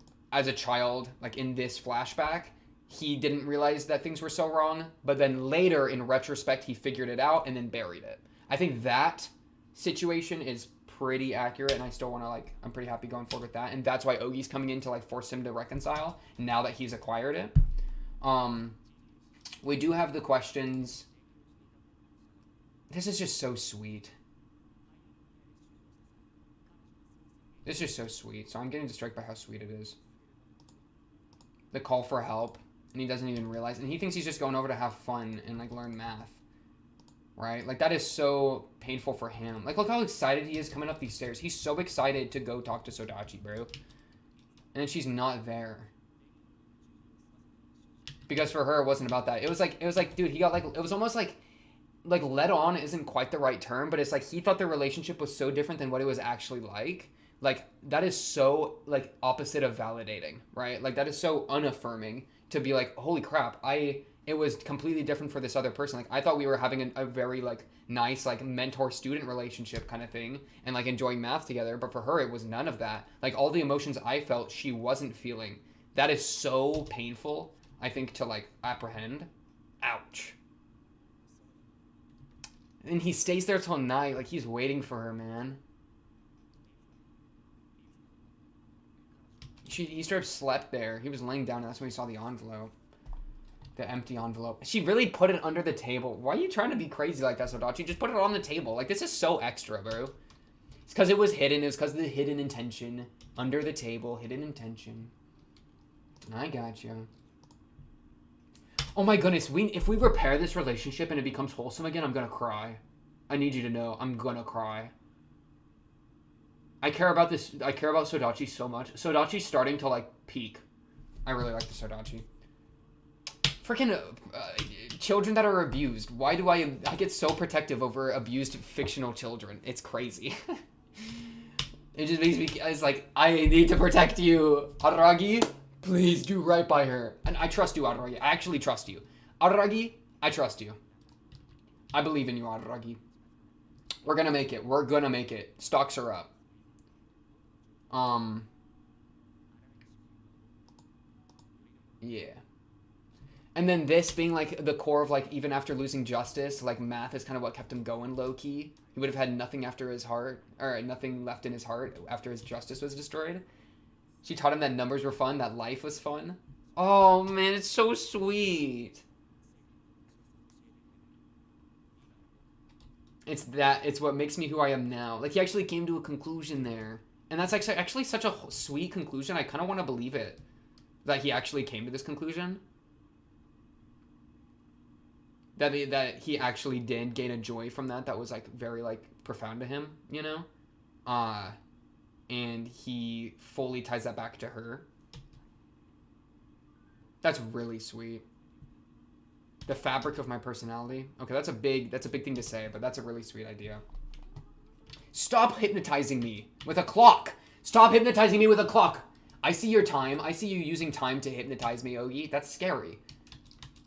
child, like, in this flashback, he didn't realize that things were so wrong, but then later in retrospect he figured it out and then buried it. I think that situation is pretty accurate, and I still want to like, I'm pretty happy going forward with that, and that's why Ogi's coming in to like force him to reconcile now that he's acquired it. We do have the questions. This is just so sweet. This is so sweet. So I'm getting distracted by how sweet it is. The call for help, and he doesn't even realize, and he thinks he's just going over to have fun and like learn math. Right? Like, that is so painful for him. Like, look how excited he is coming up these stairs. He's so excited to go talk to Sodachi, bro. And then she's not there. Because for her, it wasn't about that. It was like, dude, he got like, it was almost like led on isn't quite the right term, but it's like he thought their relationship was so different than what it was actually like. Like, that is so, like, opposite of validating, right? Like, that is so unaffirming to be like, holy crap, it was completely different for this other person. Like, I thought we were having a very, like, nice, like, mentor-student relationship kind of thing and, like, enjoying math together. But for her, it was none of that. Like, all the emotions I felt, she wasn't feeling. That is so painful, I think, to, like, apprehend. Ouch. And he stays there till night. Like, he's waiting for her, man. He straight up slept there. He was laying down, and that's when he saw the envelope. The empty envelope. She really put it under the table. Why are you trying to be crazy like that, Sodachi? Just put it on the table. Like, this is so extra, bro. It's because it was hidden. It was because of the hidden intention. Under the table. Hidden intention. I got you. Oh my goodness. If we repair this relationship and it becomes wholesome again, I'm gonna cry. I need you to know. I'm gonna cry. I care about this. I care about Sodachi so much. Sodachi's starting to, like, peak. I really like the Sodachi. Freaking children that are abused. Why do I get so protective over abused fictional children? It's crazy. It just makes me, it's like, I need to protect you. Araragi, please do right by her. And I trust you, Araragi. I actually trust you. Araragi, I trust you. I believe in you, Araragi. We're gonna make it. We're gonna make it. Stocks are up. Yeah. And then this being, like, the core of, like, even after losing justice, like, math is kind of what kept him going low-key. He would have had nothing after his heart, or nothing left in his heart after his justice was destroyed. She taught him that numbers were fun, that life was fun. Oh, man, it's so sweet. It's what makes me who I am now. Like, he actually came to a conclusion there. And that's actually such a sweet conclusion. I kind of want to believe it. That he actually came to this conclusion. That he actually did gain a joy from that was, like, very, like, profound to him, you know? And he fully ties that back to her. That's really sweet. The fabric of my personality. Okay, that's a big thing to say, but that's a really sweet idea. Stop hypnotizing me with a clock. Stop hypnotizing me with a clock. I see your time. I see you using time to hypnotize me, Ogi. That's scary.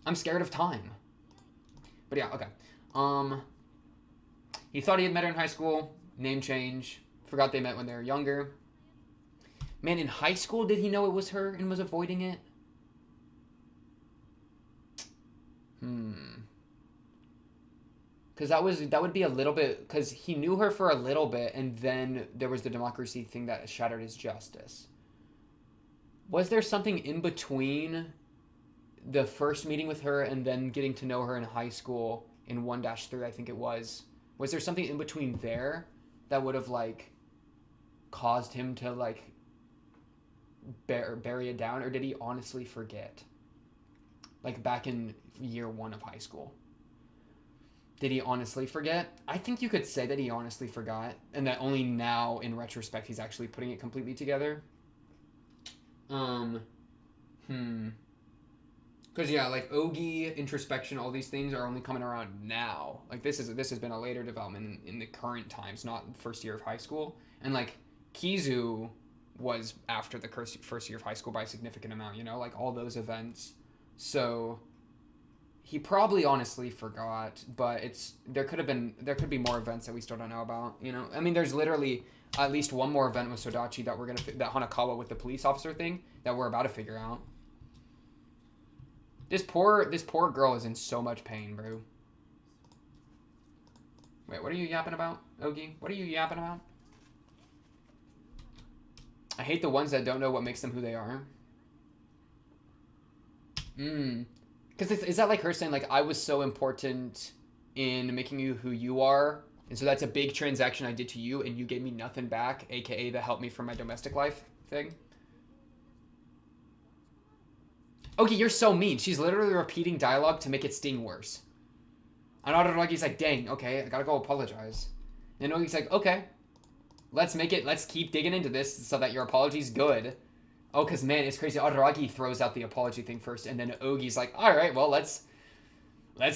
I'm scared of time. But yeah, okay. He thought he had met her in high school. Name change. Forgot they met when they were younger. Man, in high school, did he know it was her and was avoiding it? Because that would be a little bit... Because he knew her for a little bit, and then there was the democracy thing that shattered his justice. Was there something in between the first meeting with her and then getting to know her in high school in 1-3, I think it was? Was there something in between there that would have, like, caused him to, like, bury it down? Or did he honestly forget? Like, back in year 1 of high school. Did he honestly forget? I think you could say that he honestly forgot, and that only now, in retrospect, he's actually putting it completely together. Because, yeah, like, Ogi, introspection, all these things are only coming around now. Like, this has been a later development in the current times, not first year of high school. And, like, Kizu was after the first year of high school by a significant amount, you know? Like, all those events. So... he probably honestly forgot, but there could be more events that we still don't know about, you know? I mean, there's literally at least one more event with Sodachi that that Hanekawa with the police officer thing that we're about to figure out. This poor girl is in so much pain, bro. Wait, what are you yapping about, Ogi? What are you yapping about? I hate the ones that don't know what makes them who they are. Because is that like her saying, like, I was so important in making you who you are, and so that's a big transaction I did to you, and you gave me nothing back, aka the help me from my domestic life thing? Okay, you're so mean. She's literally repeating dialogue to make it sting worse. And Araragi's like, dang, okay, I gotta go apologize. And Ogi's like, okay, let's keep digging into this so that your apology's good. Oh, because, man, it's crazy. Araragi throws out the apology thing first, and then Ogi's like, all right, well, let's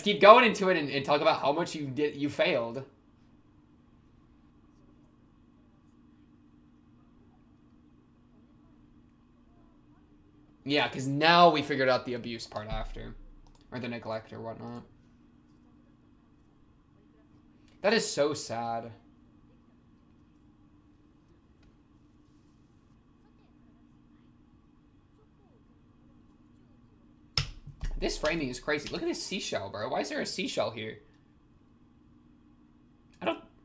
keep going into it and talk about how much you failed. Yeah, because now we figured out the abuse part after. Or the neglect or whatnot. That is so sad. This framing is crazy. Look at this seashell, bro. Why is there a seashell here?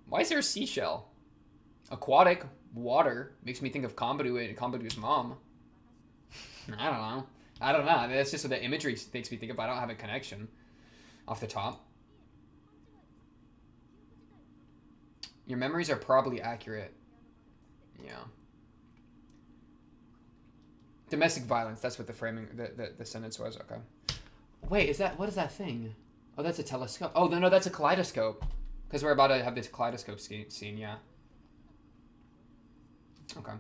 Why is there a seashell? Aquatic. Water. Makes me think of Kombudu and Kombudu's mom. I don't know. I mean, that's just what the imagery makes me think of. I don't have a connection off the top. Your memories are probably accurate. Yeah. Domestic violence. That's what the framing, the sentence was. Okay. Wait, what is that thing? Oh, that's a telescope. Oh, no, that's a kaleidoscope. Because we're about to have this kaleidoscope scene, yeah. Okay.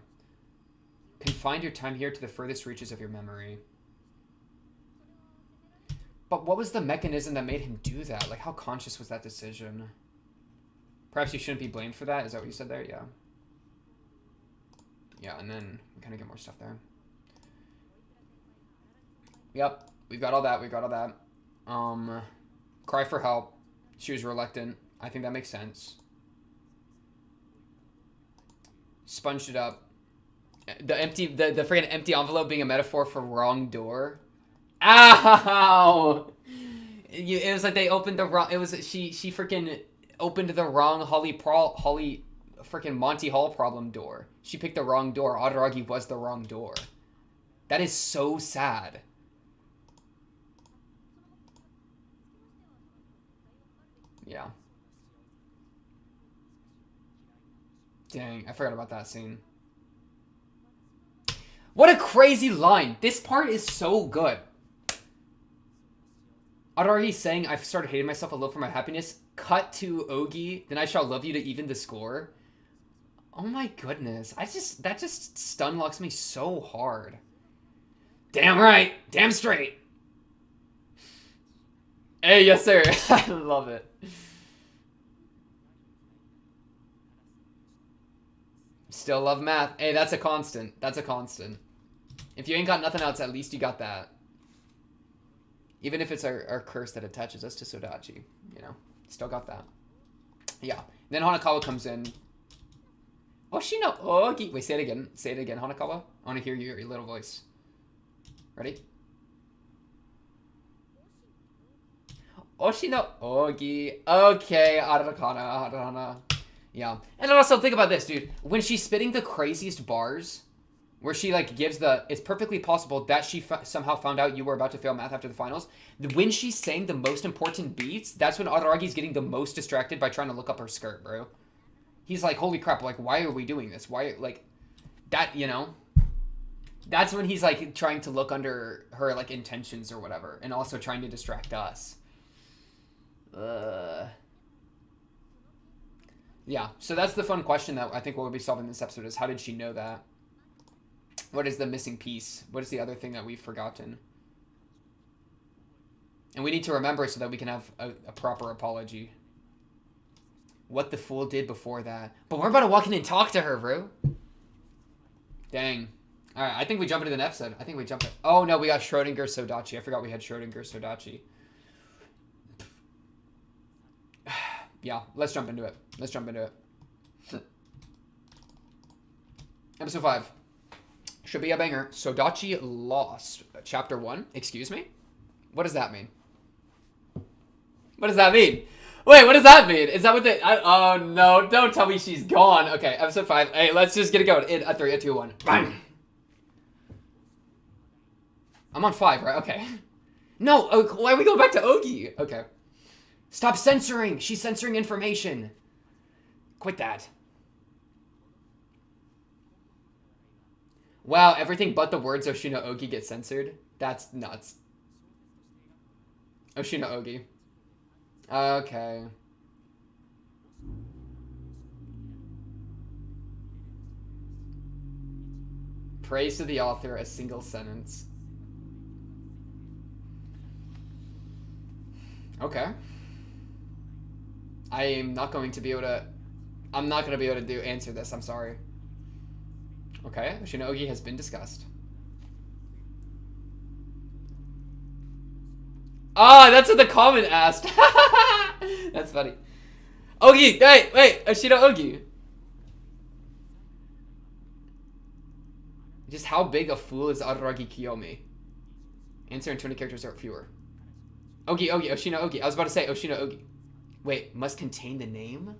Confine your time here to the furthest reaches of your memory. But what was the mechanism that made him do that? Like, how conscious was that decision? Perhaps you shouldn't be blamed for that? Is that what you said there? Yeah. Yeah, and then we kind of get more stuff there. Yep, we've got all that. Cry for help. She was reluctant. I think that makes sense. Sponged it up. The freaking empty envelope being a metaphor for wrong door. Ow! It was like they opened the wrong. It was she freaking opened the wrong Holly freaking Monty Hall problem door. She picked the wrong door. Araragi was the wrong door. That is so sad. Yeah. Dang, I forgot about that scene. What a crazy line. This part is so good. Araragi saying, I've started hating myself a little for my happiness. Cut to Ogi, then I shall love you to even the score. Oh my goodness. That just stun locks me so hard. Damn right. Damn straight. Hey, yes sir. I love it. Still love math. Hey, that's a constant. That's a constant. If you ain't got nothing else, at least you got that. Even if it's our curse that attaches us to Sodachi, you know. Still got that. Yeah. Then Hanekawa comes in. Oshino Ogi. Wait, say it again. Say it again, Hanekawa. I want to hear your little voice. Ready? Oshino Ogi. Okay, Ararana. Yeah. And also think about this, dude. When she's spitting the craziest bars, where she like gives it's perfectly possible that she somehow found out you were about to fail math after the finals. When she's saying the most important beats, that's when Araragi's getting the most distracted by trying to look up her skirt, bro. He's like, holy crap, like, why are we doing this? Why, like, that, you know? That's when he's like trying to look under her like intentions or whatever, and also trying to distract us. Yeah, so that's the fun question that I think we'll be solving this episode is how did she know that? What is the missing piece? What is the other thing that we've forgotten? And we need to remember so that we can have a proper apology. What the fool did before that. But we're about to walk in and talk to her, bro. Dang. Alright, I think we jump into the next episode. I think we jump in. Oh, no, we got Schrodinger Sodachi. I forgot we had Schrodinger Sodachi. Yeah, let's jump into it. Let's jump into it. Episode 5. Should be a banger. Sodachi lost. Chapter 1. Excuse me? What does that mean? What does that mean? Wait, what does that mean? Is that what they... oh, no. Don't tell me she's gone. Okay, episode 5. Hey, let's just get it going. In a 3, a 2, 1. Bang! I'm on 5, right? Okay. No, why are we going back to Ogi? Okay. Stop censoring. She's censoring information. Quit that. Wow, everything but the words Oshino Ogi gets censored? That's nuts. Oshino Ogi. Okay. Praise to the author, a single sentence. Okay. I am not going to be able to... I'm not going to be able to answer this, I'm sorry. Okay, Oshino Ogi has been discussed. Ah, that's what the comment asked. That's funny. Ogi, wait, Oshino Ogi. Just how big a fool is Araragi Kiyomi? Answer in 20 characters or fewer. Ogi, Oshino Ogi. I was about to say Oshino Ogi. Wait, must contain the name?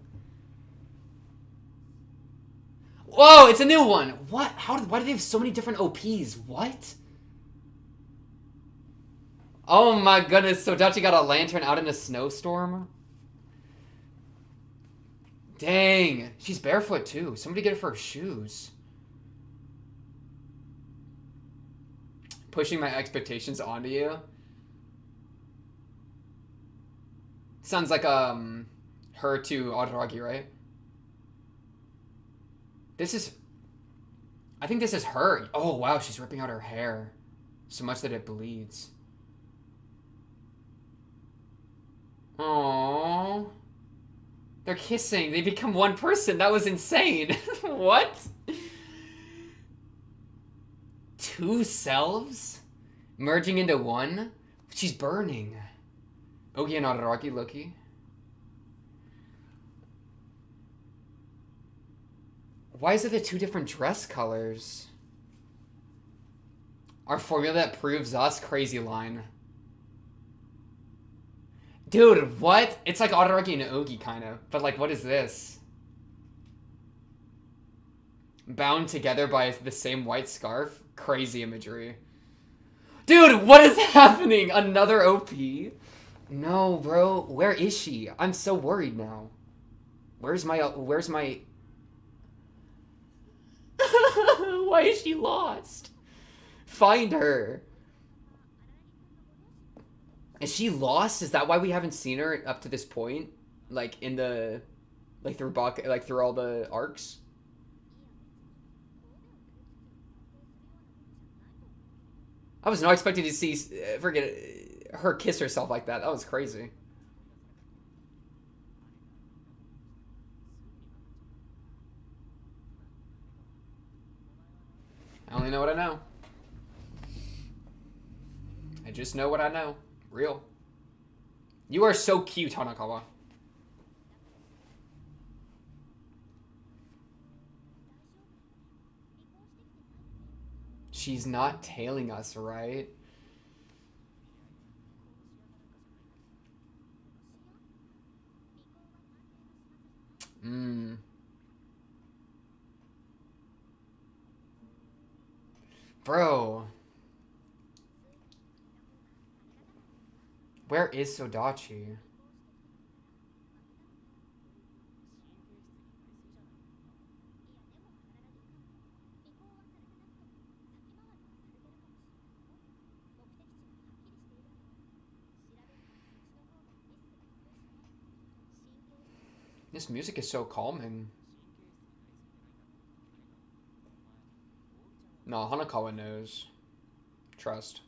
Whoa, it's a new one. What? Why do they have so many different OPs? What? Oh my goodness, Sodachi got a lantern out in a snowstorm? Dang, she's barefoot too. Somebody get her for her shoes. Pushing my expectations onto you. Sounds like her to Araragi, right? This is... I think this is her. Oh wow, she's ripping out her hair. So much that it bleeds. Aww. They're kissing. They become one person. That was insane. What? 2 selves? Merging into one? She's burning. Ogi and Araragi, Loki. Why is it the 2 different dress colors? Our formula that proves us? Crazy line. Dude, what? It's like Araragi and Ogi, kind of. But, like, what is this? Bound together by the same white scarf? Crazy imagery. Dude, what is happening? Another OP? No, bro. Where is she? I'm so worried now. Where's my... Why is she lost? Find her. Is she lost? Is that why we haven't seen her up to this point? Like in the... Like through all the arcs? I was not expecting to see... her kiss herself like that. That was crazy. I only know what I know. I just know what I know. Real. You are so cute, Hanekawa. She's not tailing us, right? Bro. Where is Sodachi? This music is so calming. No, Hanekawa knows. Trust.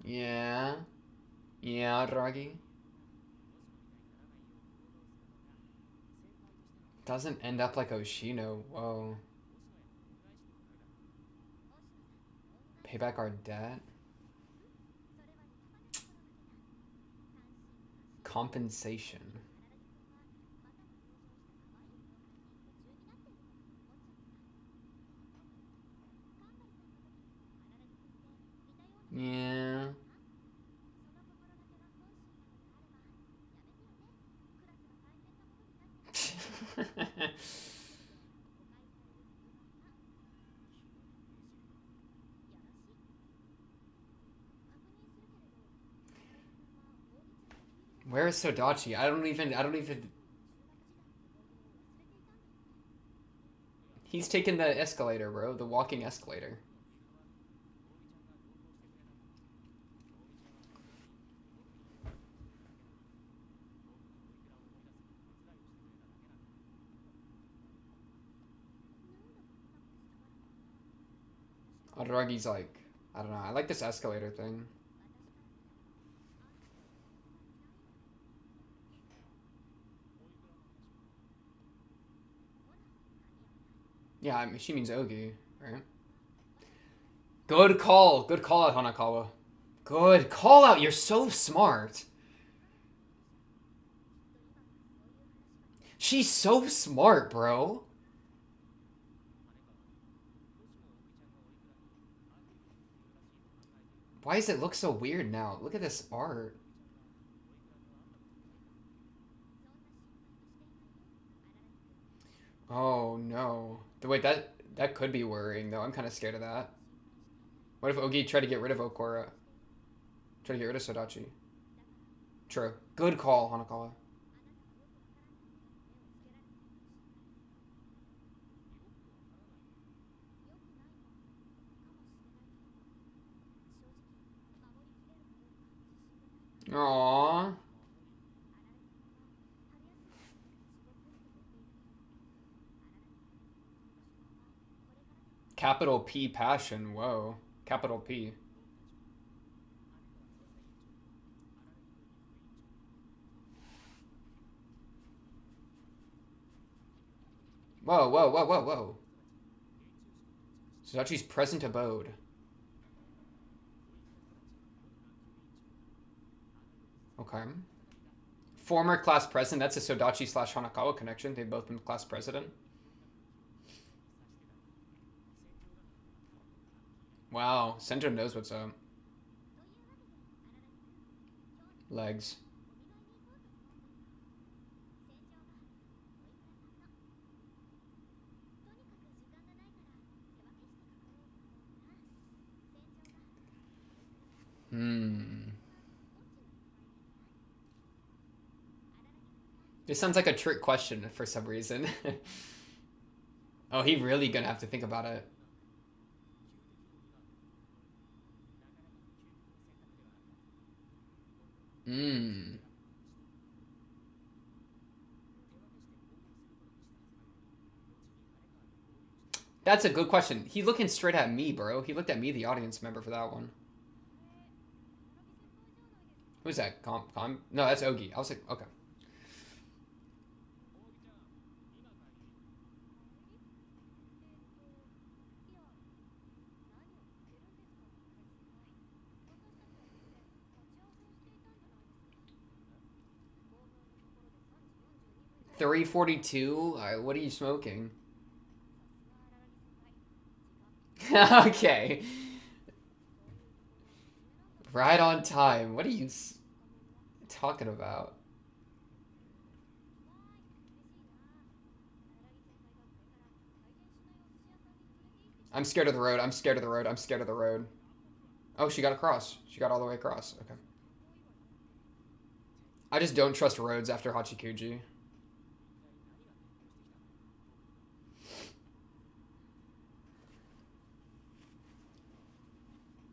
Yeah. Yeah, Ragi. Doesn't end up like Oshino. Whoa. Pay back our debt? Compensation. Yeah. Where is Sodachi? I don't even. He's taking the escalator, bro. The walking escalator. Adaragi's like, I don't know. I like this escalator thing. Yeah, I mean, she means Ogi, right? Good call. Good call out, Hanekawa. Good call out. You're so smart. She's so smart, bro. Why does it look so weird now? Look at this art. Oh no. Wait, that could be worrying though. I'm kind of scared of that. What if Ogi tried to get rid of Okora? Try to get rid of Sodachi. True. Good call, Hanekawa. Aww. Capital P passion. Whoa. Capital P. Whoa, whoa, whoa, whoa, whoa. Sodachi's present abode. Okay. Former class president. That's a Sodachi slash Hanekawa connection. They've both been class president. Wow. Sento knows what's up. Legs. Hmm. This sounds like a trick question for some reason. Oh, he really gonna have to think about it. Hmm. That's a good question. He looking straight at me, bro. He looked at me, the audience member, for that one. Who's that? No, that's Ogi. I was like, okay. $3.42. What are you smoking? Okay. Right on time. What are you talking about? I'm scared of the road. I'm scared of the road. I'm scared of the road. Oh, she got across. She got all the way across. Okay. I just don't trust roads after Hachikuji.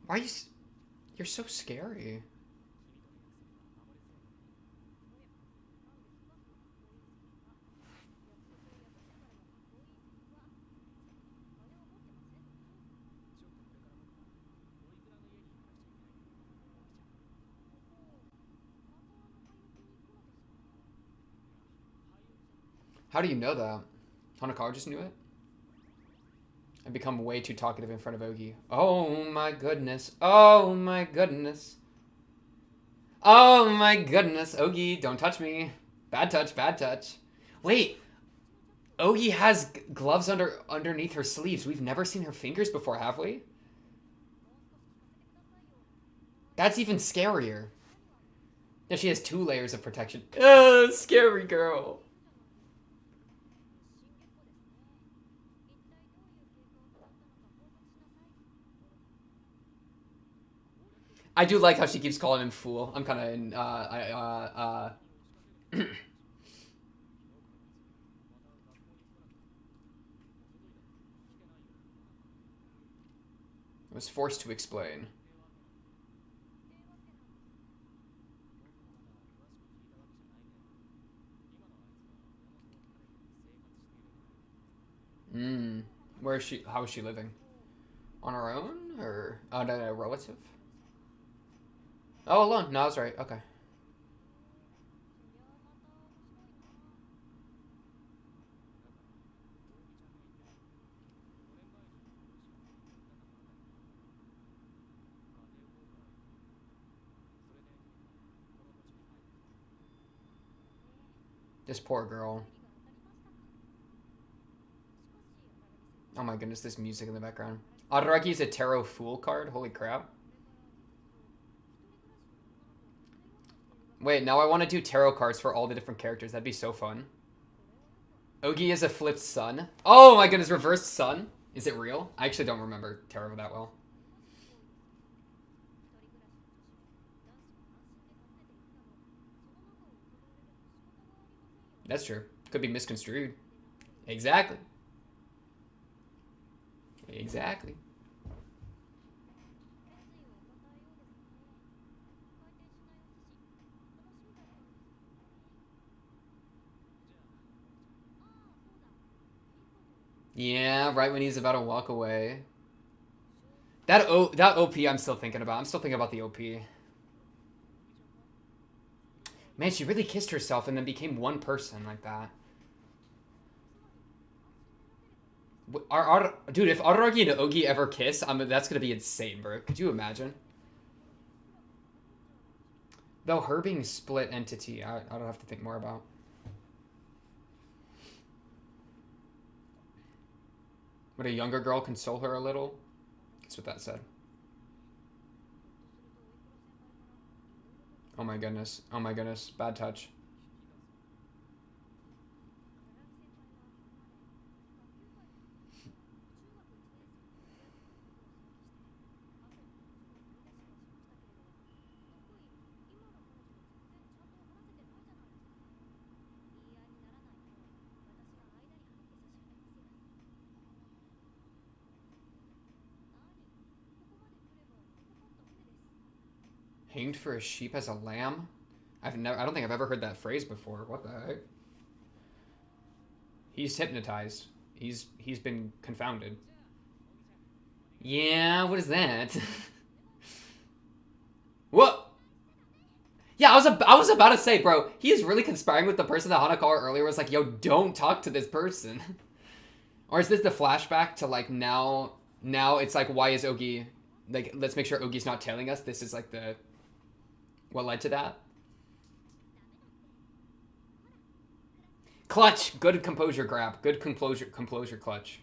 Why are you... You're so scary. How do you know that? Hanekawa just knew it? I become way too talkative in front of Ogi. Oh my goodness. Oh my goodness. Oh my goodness. Ogi, don't touch me. Bad touch, bad touch. Wait, Ogi has gloves underneath her sleeves. We've never seen her fingers before, have we? That's even scarier. Yeah, she has 2 layers of protection. Ugh, scary girl. I do like how she keeps calling him fool. I'm kind of in, was forced to explain. Where is she? How is she living? On her own? Or on a relative? Oh, alone. No, I was right. Okay. This poor girl. Oh my goodness, this music in the background. Araragi is a tarot fool card? Holy crap. Wait, now I want to do tarot cards for all the different characters. That'd be so fun. Ogi is a flipped sun. Oh my goodness, reversed sun? Is it real? I actually don't remember tarot that well. That's true. Could be misconstrued. Exactly. Exactly. Yeah, right when he's about to walk away. That OP I'm still thinking about. I'm still thinking about the OP. Man, she really kissed herself and then became one person like that. Dude, if Araragi and Ogi ever kiss, that's gonna be insane, bro. Could you imagine? Though her being split entity, I don't have to think more about. Would a younger girl console her a little? That's what that said. Oh my goodness. Oh my goodness. Bad touch. Hanged for a sheep as a lamb? I don't think I've ever heard that phrase before. What the heck? He's hypnotized. He's been confounded. Yeah, what is that? What? Yeah, I was about to say, bro, he is really conspiring with the person that Hanekawa earlier was like, yo, don't talk to this person. Or is this the flashback to like now it's like, why is Ogi, like, let's make sure Ogi's not tailing us. This is like what led to that? Clutch. Good composure grab. Good composure clutch.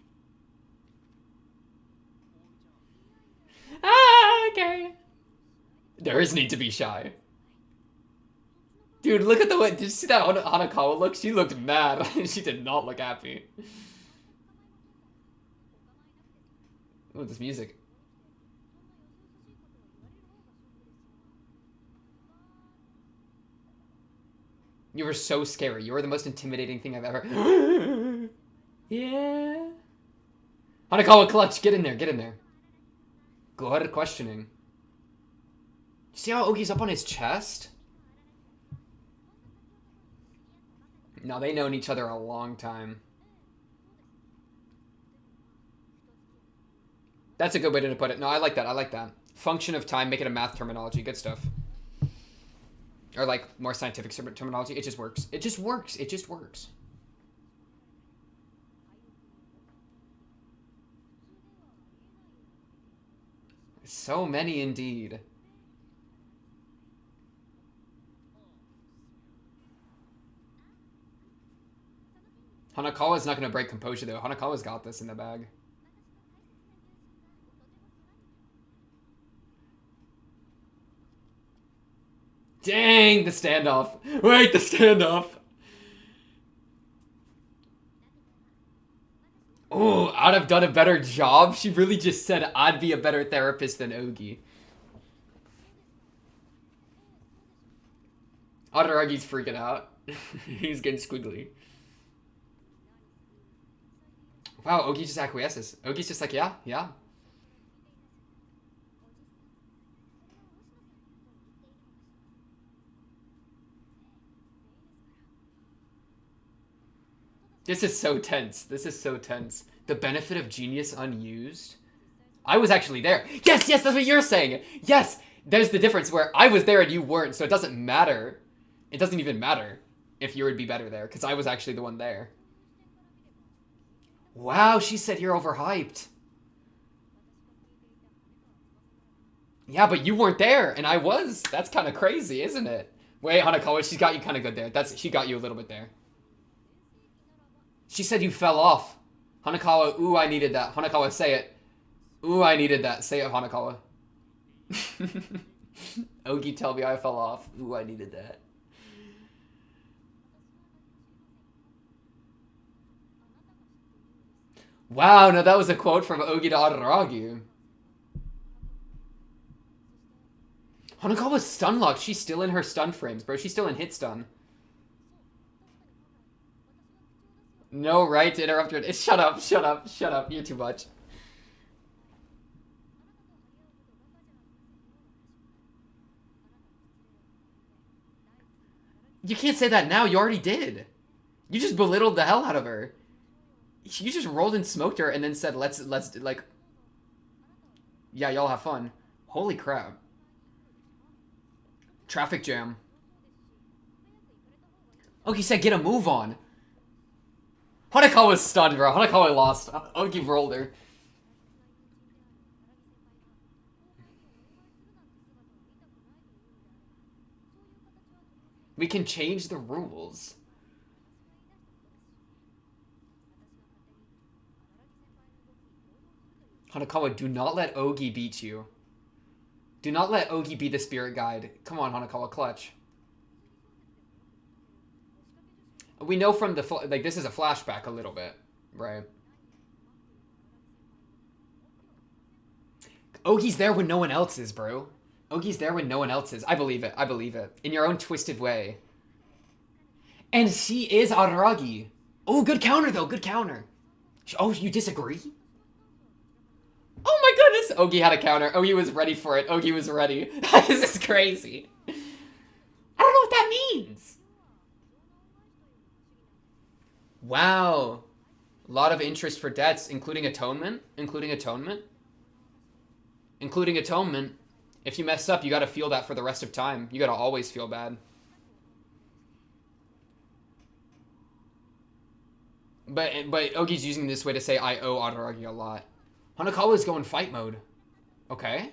Ah, okay. There is need to be shy. Dude, look at the way. Did you see that Hanekawa look? She looked mad. She did not look happy. Look at this music. You were so scary. You were the most intimidating thing I've ever... Yeah. Hanekawa clutch. Get in there. Get in there. Good questioning. See how Ogi's up on his chest? No, they've known each other a long time. That's a good way to put it. No, I like that. I like that. Function of time, make it a math terminology. Good stuff. Or like more scientific terminology. It just works. It just works. It just works. So many indeed. Hanekawa's not going to break composure though. Hanekawa's got this in the bag. Dang, the standoff. Wait, the standoff. Oh, I'd have done a better job. She really just said I'd be a better therapist than Ogi. Adaragi's freaking out. He's getting squiggly. Wow, Ogi just acquiesces. Ogi's just like, yeah, yeah. This is so tense. This is so tense. The benefit of genius unused? I was actually there. Yes, yes, that's what you're saying. Yes, there's the difference where I was there and you weren't, so it doesn't matter. It doesn't even matter if you would be better there, because I was actually the one there. Wow, she said you're overhyped. Yeah, but you weren't there, and I was. That's kind of crazy, isn't it? Wait, Hanekawa, she's got you kind of good there. She got you a little bit there. She said you fell off. Hanekawa, ooh, I needed that. Hanekawa, say it. Ooh, I needed that. Say it, Hanekawa. Ogi, tell me I fell off. Ooh, I needed that. Wow, no, that was a quote from Ogi to Adaragi. Hanekawa's stun locked. She's still in her stun frames, bro. She's still in hit stun. No right to interrupt her. Shut up, shut up, shut up. You're too much. You can't say that now. You already did. You just belittled the hell out of her. You just rolled and smoked her and then said, let's, like... Yeah, y'all have fun. Holy crap. Traffic jam. Ogi said get a move on. Hanekawa's stunned, bro. Hanekawa lost. Ogi rolled her. We can change the rules. Hanekawa, do not let Ogi beat you. Do not let Ogi be the spirit guide. Come on, Hanekawa, clutch. We know from the... Like, this is a flashback a little bit, right? Ogi's there when no one else is, bro. Ogi's there when no one else is. I believe it. I believe it. In your own twisted way. And she is Araragi. Oh, good counter, though. Good counter. Oh, you disagree? Oh my goodness! Ogi had a counter. Ogi was ready for it. Ogi was ready. This is crazy. I don't know what that means. Wow. A lot of interest for debts, including atonement. Including atonement. Including atonement. If you mess up, you gotta feel that for the rest of time. You gotta always feel bad. But Ogi's using this way to say I owe Adaragi a lot. Hanekawa's going fight mode. Okay.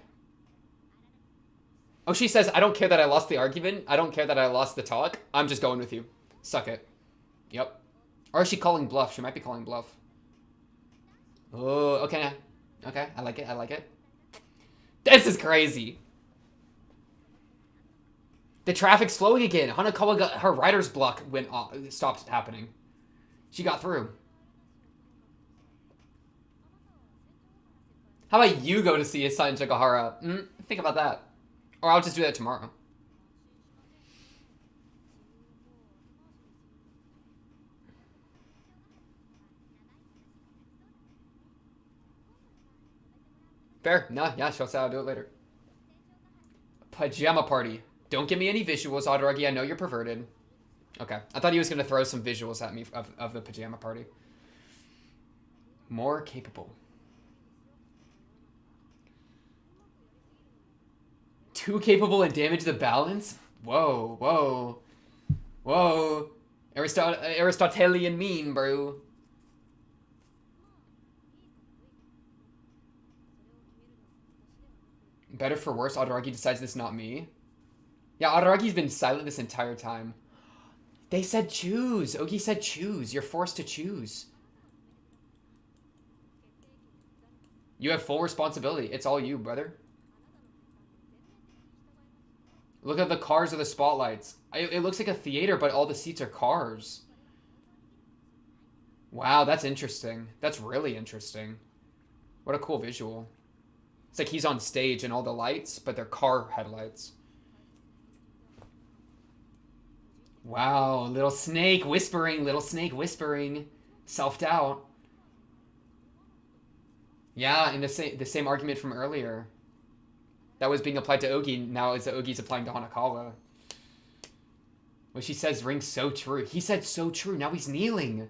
Oh, she says, I don't care that I lost the argument. I don't care that I lost the talk. I'm just going with you. Suck it. Yep. Or is she calling bluff? She might be calling bluff. Oh, okay. Okay, I like it. I like it. This is crazy. The traffic's flowing again. Hanekawa got her rider's block went off, stopped happening. She got through. How about you go to see Asai and Chikahara? Think about that. Or I'll just do that tomorrow. Fair. Nah, yeah, she'll say I'll do it later. Pajama party. Don't give me any visuals, Adaragi. I know you're perverted. Okay. I thought he was going to throw some visuals at me of the pajama party. More capable. Too capable and damage the balance? Whoa, whoa. Whoa. Aristotelian mean, bro. Better for worse, Adaragi decides this not me. Yeah, Adaragi's been silent this entire time. They said choose. Ogi said choose. You're forced to choose. You have full responsibility. It's all you, brother. Look at the cars or the spotlights. It looks like a theater, but all the seats are cars. Wow, that's interesting. That's really interesting. What a cool visual. It's like he's on stage and all the lights, but they're car headlights. Wow, little snake whispering, little snake whispering. Self-doubt. Yeah, in the same argument from earlier. That was being applied to Ogi, now is that Ogi's applying to Hanekawa. What she says rings so true. He said so true, now he's kneeling.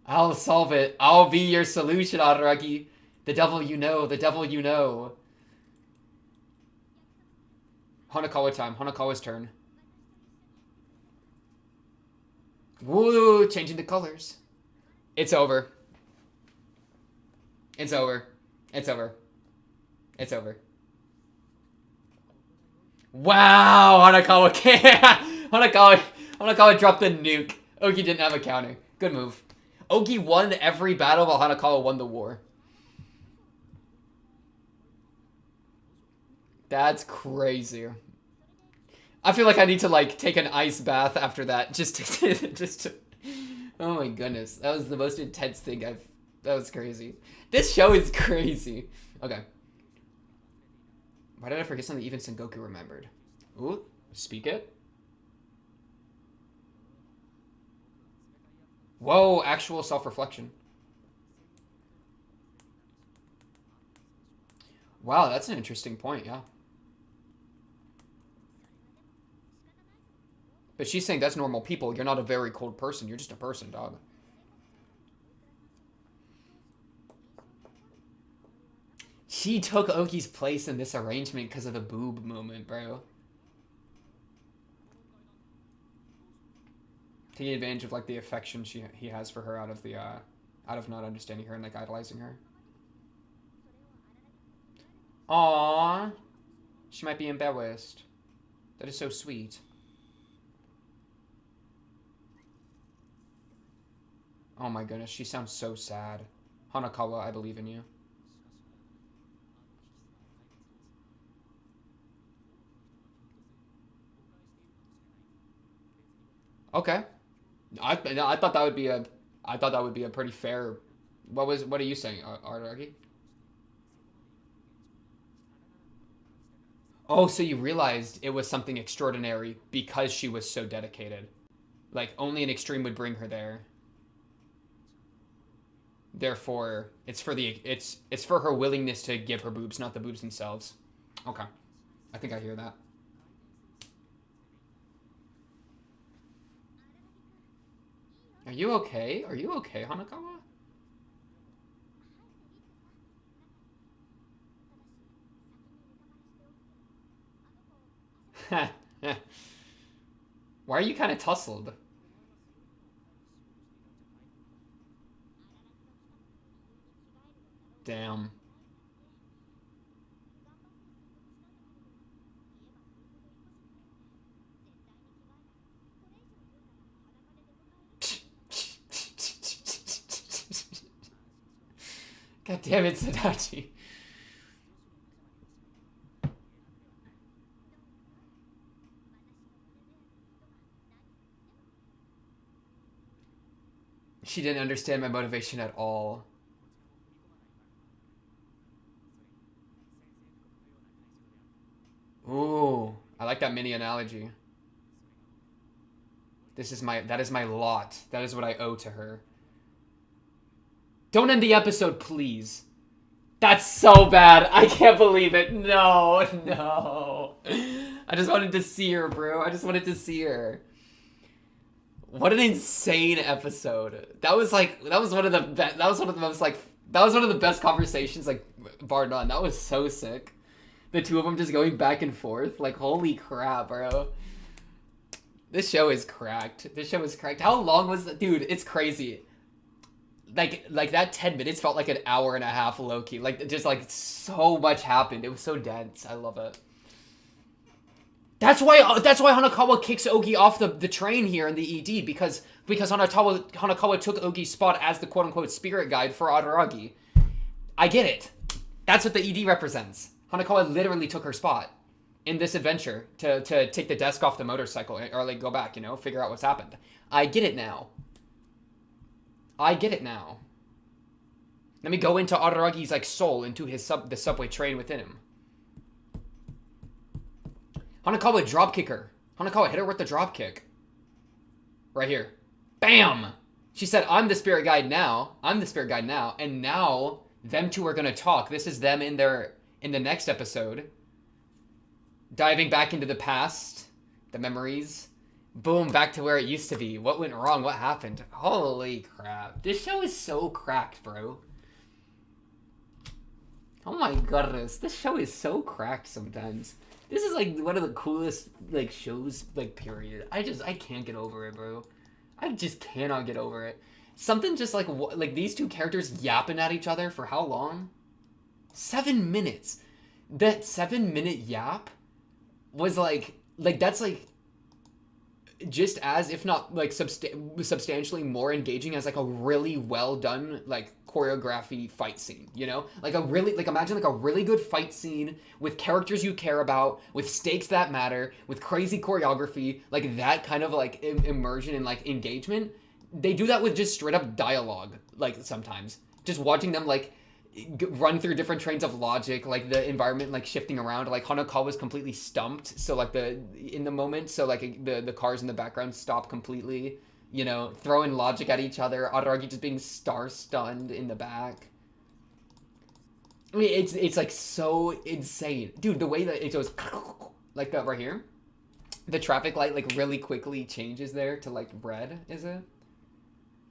I'll solve it. I'll be your solution, Araragi. The devil you know, the devil you know. Hanekawa time, Hanekawa's turn. Woo, changing the colors. It's over. It's over. It's over. It's over. Wow, Hanekawa can't. Hanekawa dropped the nuke. Ogi didn't have a counter. Good move. Ogi won every battle while Hanekawa won the war. That's crazy. I feel like I need to like take an ice bath after that just to oh my goodness. That was the most intense thing that was crazy. This show is crazy. Okay. Why did I forget something even Sengoku remembered? Ooh, speak it. Whoa, actual self-reflection. Wow, that's an interesting point, yeah. But she's saying that's normal people. You're not a very cold person. You're just a person, dog. She took Ogi's place in this arrangement because of the boob moment, bro. Taking advantage of like the affection he has for her out of not understanding her and like idolizing her. Aww. She might be embarrassed. That is so sweet. Oh my goodness, she sounds so sad. Hanekawa, I believe in you. Okay. I thought that would be a pretty fair. What are you saying, Araragi? Oh, so you realized it was something extraordinary because she was so dedicated. Like only an extreme would bring her there. Therefore, it's for her willingness to give her boobs, not the boobs themselves. Okay. I think I hear that. Are you okay? Are you okay, Hanekawa? Why are you kind of tussled? Damn. God damn it, Sodachi. She didn't understand my motivation at all. Ooh, I like that mini analogy. That is my lot. That is what I owe to her. Don't end the episode, please. That's so bad. I can't believe it. No, no. I just wanted to see her, bro. I just wanted to see her. What an insane episode. That was one of the best conversations, like, bar none. That was so sick. The two of them just going back and forth. Like, holy crap, bro. This show is cracked. This show is cracked. How long was that? Dude, it's crazy. Like that 10 minutes felt like an hour and a half low-key. Like, just, like, so much happened. It was so dense. I love it. That's why Hanekawa kicks Ogi off the train here in the ED, because Hanekawa took Ogi's spot as the quote-unquote spirit guide for Araragi. I get it. That's what the ED represents. Hanekawa literally took her spot in this adventure to take the desk off the motorcycle or like go back, figure out what's happened. I get it now. I get it now. Let me go into Araragi's like soul, into the subway train within him. Hanekawa dropkick her. Hanekawa hit her with the dropkick. Right here. Bam! She said, I'm the spirit guide now. I'm the spirit guide now. And now, them two are going to talk. This is them in the next episode. Diving back into the past. The memories. Boom, back to where it used to be. What went wrong? What happened? Holy crap. This show is so cracked, bro. Oh my goodness. This show is so cracked sometimes. This is like one of the coolest like shows like period. I can't get over it, bro. I just cannot get over it. Something just like these two characters yapping at each other for how long? 7 minutes. That 7-minute yap was like that's like just as, if not like substantially more engaging as like a really well done like choreography fight scene, like a really imagine like a really good fight scene with characters you care about, with stakes that matter, with crazy choreography, like that kind of like immersion and like engagement. They do that with just straight up dialogue, like sometimes just watching them like run through different trains of logic, like the environment like shifting around, like Hanekawa was completely stumped, so like in the moment, so like the cars in the background stop completely, throwing logic at each other, Araragi just being star-stunned in the back. I mean, it's like so insane, dude. The way that it goes like that right here, the traffic light like really quickly changes there to like red, is it?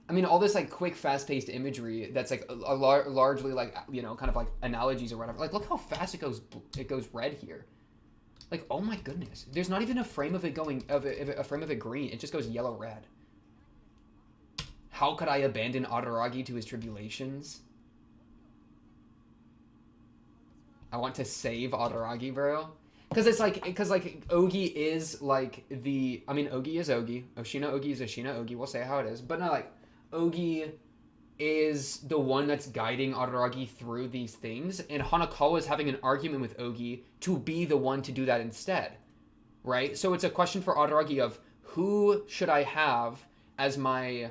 I mean, all this like quick, fast-paced imagery that's like largely like kind of like analogies or whatever. Like, look how fast it goes red here. Like, oh my goodness, there's not even a frame of it green. It just goes yellow red. How could I abandon Araragi to his tribulations? I want to save Araragi, bro. Because Ogi is like Ogi is Ogi. Oshina Ogi is Oshina Ogi. We'll say how it is. But no, like, Ogi is the one that's guiding Araragi through these things, and Hanekawa is having an argument with Ogi to be the one to do that instead, right? So it's a question for Araragi of who should I have as my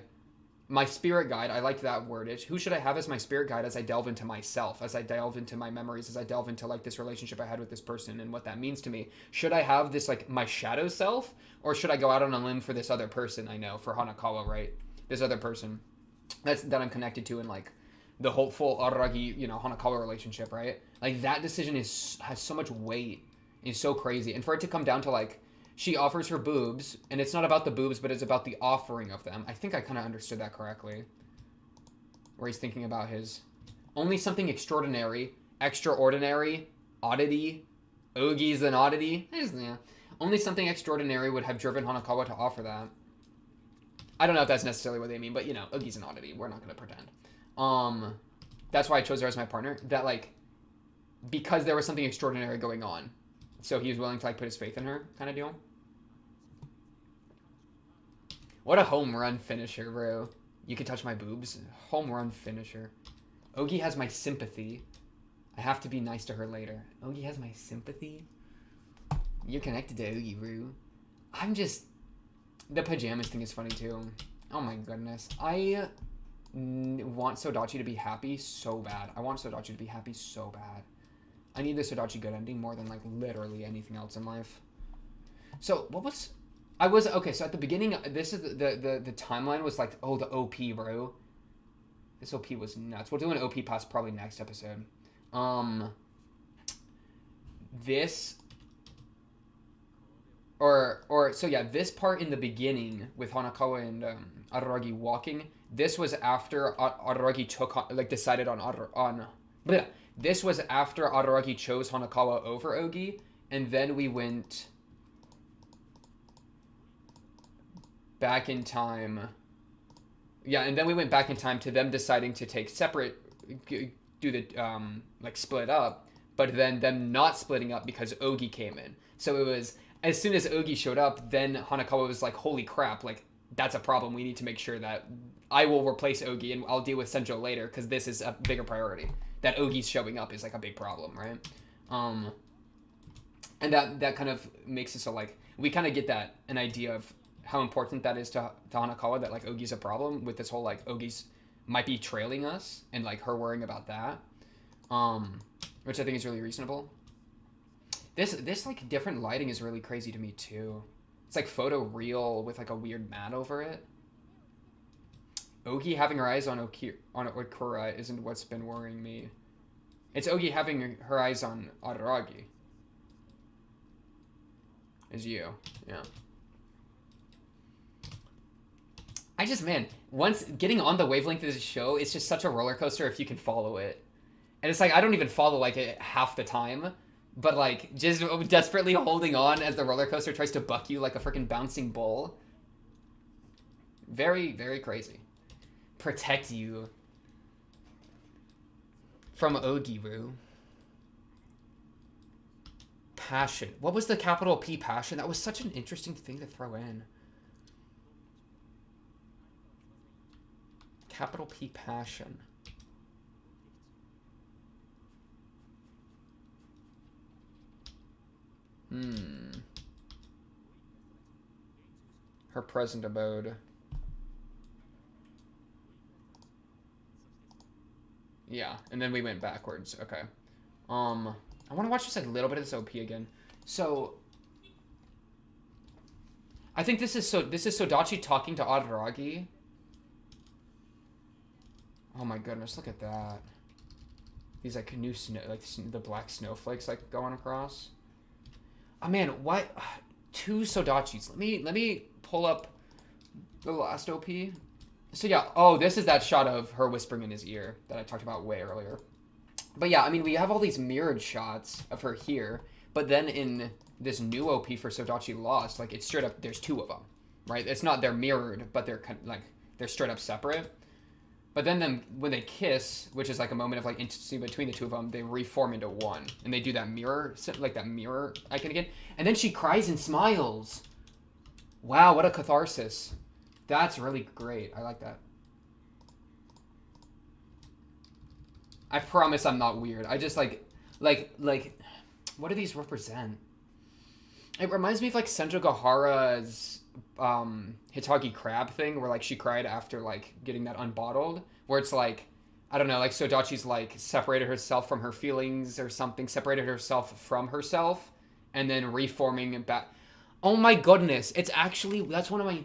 spirit guide. I like that wordage. Who should I have as my spirit guide as I delve into myself, as I delve into my memories, as I delve into like this relationship I had with this person and what that means to me? Should I have this like my shadow self, or should I go out on a limb for this other person I know, for Hanekawa, right? This other person that I'm connected to in like the hopeful Araragi, Hanekawa relationship, right? Like that decision has so much weight. It's so crazy. And for it to come down to like, she offers her boobs, and it's not about the boobs, but it's about the offering of them. I think I kind of understood that correctly. Where he's thinking about his only something extraordinary, extraordinary, oddity. Ogi's an oddity. Yeah. Only something extraordinary would have driven Hanekawa to offer that. I don't know if that's necessarily what they mean, but Ogi's an oddity. We're not going to pretend. That's why I chose her as my partner. That like, because there was something extraordinary going on, so he was willing to like put his faith in her, kind of deal. What a home run finisher, bro. You can touch my boobs. Home run finisher. Ogi has my sympathy. I have to be nice to her later. Ogi has my sympathy. You're connected to Ogi, bro. The pajamas thing is funny too. Oh my goodness. I want Sodachi to be happy so bad. I want Sodachi to be happy so bad. I need the Sodachi good ending more than like literally anything else in life. So so at the beginning, this is the timeline was like, oh, the OP, bro. This OP was nuts. We'll do an OP pass probably next episode. This this part in the beginning with Hanekawa and Araragi walking, this was after Araragi decided on this was after Araragi chose Hanekawa over Ogi, and then we went back in time. Yeah, and then we went back in time to them deciding to take separate, do the split up, but then them not splitting up because Ogi came in. So it was, as soon as Ogi showed up, then Hanekawa was like, holy crap, like, that's a problem. We need to make sure that I will replace Ogi and I'll deal with Senjo later because this is a bigger priority that Ogi's showing up is like a big problem, right? And that kind of makes it so like we kind of get that an idea of how important that is to Hanekawa, that like Ogi's a problem with this whole like Ogi's might be trailing us and like her worrying about that, which I think is really reasonable. This like different lighting is really crazy to me too. It's like photo real with like a weird mat over it. Ogi having her eyes on Okura isn't what's been worrying me. It's Ogi having her eyes on Araragi. Is you. Yeah. I just, man, once getting on the wavelength of this show, it's just such a roller coaster if you can follow it. And it's like, I don't even follow like it half the time, but like just desperately holding on as the roller coaster tries to buck you like a freaking bouncing bull. Very, very crazy. Protect you from Ogiru. Passion. What was the capital P passion? That was such an interesting thing to throw in. Capital P passion. Her present abode. Yeah, and then we went backwards. Okay. I want to watch just like a little bit of this OP again. So I think this is Sodachi talking to Araragi. Oh my goodness, look at that. These like new snow, like the black snowflakes like going across. Oh man, what? Two Sodachis. Let me pull up the last OP. So yeah, oh, this is that shot of her whispering in his ear that I talked about way earlier. But yeah, I mean, we have all these mirrored shots of her here, but then in this new OP for Sodachi Lost, like it's straight up, there's two of them, right? It's not they're mirrored, but they're kind of like they're straight up separate. But then when they kiss, which is like a moment of like intimacy between the two of them, they reform into one, and they do that mirror, like that mirror icon again. And then she cries and smiles. Wow, what a catharsis! That's really great. I like that. I promise I'm not weird. I just like, what do these represent? It reminds me of like Senjo Gahara's Hitagi Crab thing, where like she cried after like getting that unbottled, where it's like, I don't know, like Sodachi's like separated herself from her feelings or something, separated herself from herself, and then reforming it back. Oh my goodness, it's actually, that's one of my,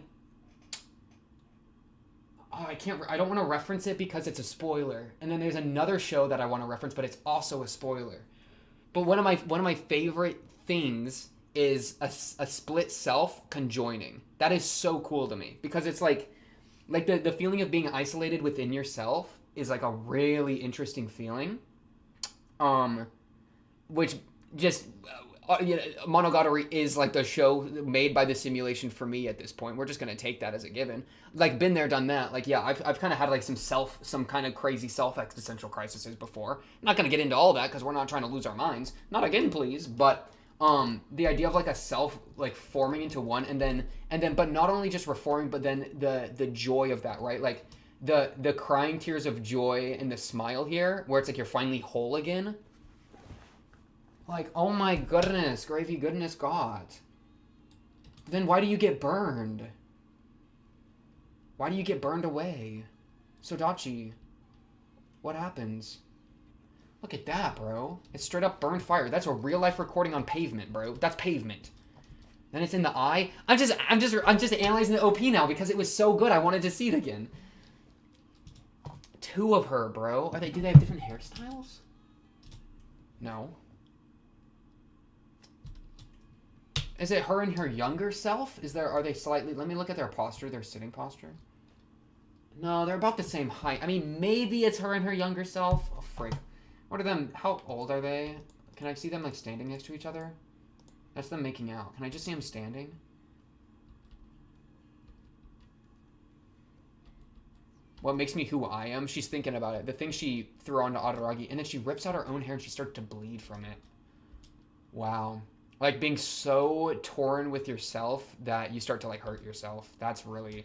oh, I don't want to reference it because it's a spoiler. And then there's another show that I want to reference, but it's also a spoiler. But one of my favorite things is a split self conjoining. That is so cool to me because it's like the feeling of being isolated within yourself is like a really interesting feeling. Which just Monogatari is like the show made by the simulation for me at this point. We're just gonna take that as a given. Like, been there, done that. Like, yeah, I've kind of had like some kind of crazy existential crises before. I'm not gonna get into all that because we're not trying to lose our minds. Not again, please. But the idea of like a self like forming into one, and then but not only just reforming, but then the joy of that, right? Like the crying tears of joy and the smile here, where it's like you're finally whole again. Like, oh my goodness, gravy goodness God. Then why do you get burned? Why do you get burned away? Sodachi, what happens? Look at that, bro. It's straight up burned fire. That's a real life recording on pavement, bro. That's pavement. Then it's in the eye. I'm just analyzing the OP now because it was so good. I wanted to see it again. Two of her, bro. Do they have different hairstyles? No. Is it her and her younger self? Are they slightly, let me look at their posture, their sitting posture. No, they're about the same height. I mean, maybe it's her and her younger self. Oh, frig. What are them, how old are they? Can I see them like standing next to each other? That's them making out. Can I just see them standing? What makes me who I am? She's thinking about it. The thing she threw onto Araragi, and then she rips out her own hair and she starts to bleed from it. Wow. Like being so torn with yourself that you start to like hurt yourself. That's really...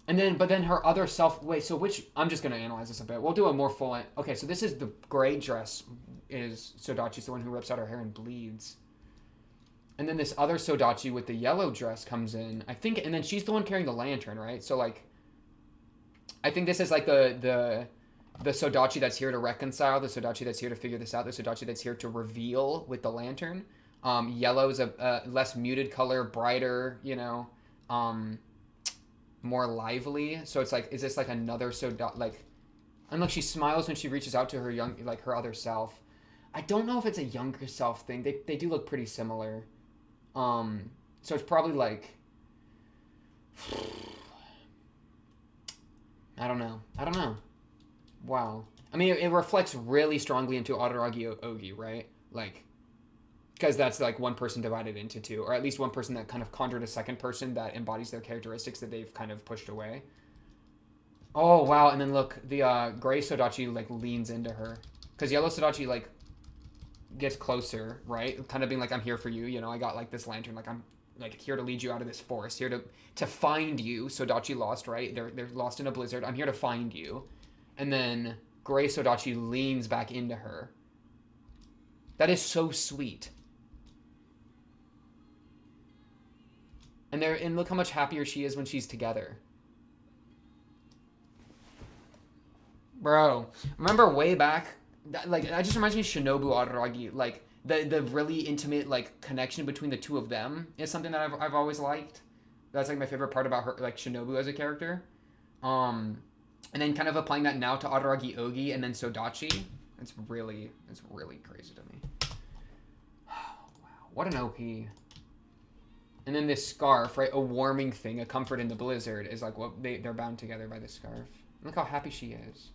And then, but then her other self. Wait, so which? I'm just gonna analyze this a bit. We'll do a more full. Okay, so this is the gray dress. Is Sodachi's the one who rips out her hair and bleeds. And then this other Sodachi with the yellow dress comes in. I think, and then she's the one carrying the lantern, right? So like, I think this is like the Sodachi that's here to reconcile, the Sodachi that's here to figure this out, the Sodachi that's here to reveal with the lantern. Yellow is a less muted color, brighter, you know, more lively. So it's like, is this like another Sodachi? Like, and look, she smiles when she reaches out to her her other self. I don't know if it's a younger self thing. They do look pretty similar. So it's probably like, I don't know. Wow. I mean, it reflects really strongly into Araragi Ogi, right? Like, because that's like one person divided into two, or at least one person that kind of conjured a second person that embodies their characteristics that they've kind of pushed away. Oh, wow. And then look, the gray Sodachi like leans into her. Because yellow Sodachi like gets closer, right? Kind of being like, I'm here for you. You know, I got like this lantern. Like, I'm like here to lead you out of this forest. Here to find you. Sodachi lost, right? They're lost in a blizzard. I'm here to find you. And then gray Sodachi leans back into her. That is so sweet. And look how much happier she is when she's together. Bro, remember way back, that just reminds me of Shinobu Araragi. Like, the really intimate, like, connection between the two of them is something that I've always liked. That's, like, my favorite part about her, like, Shinobu as a character. And then kind of applying that now to Araragi Ogi and then Sodachi. It's really crazy to me. Wow, what an OP. And then this scarf, right? A warming thing, a comfort in the blizzard is like what they're bound together by this scarf. Look how happy she is.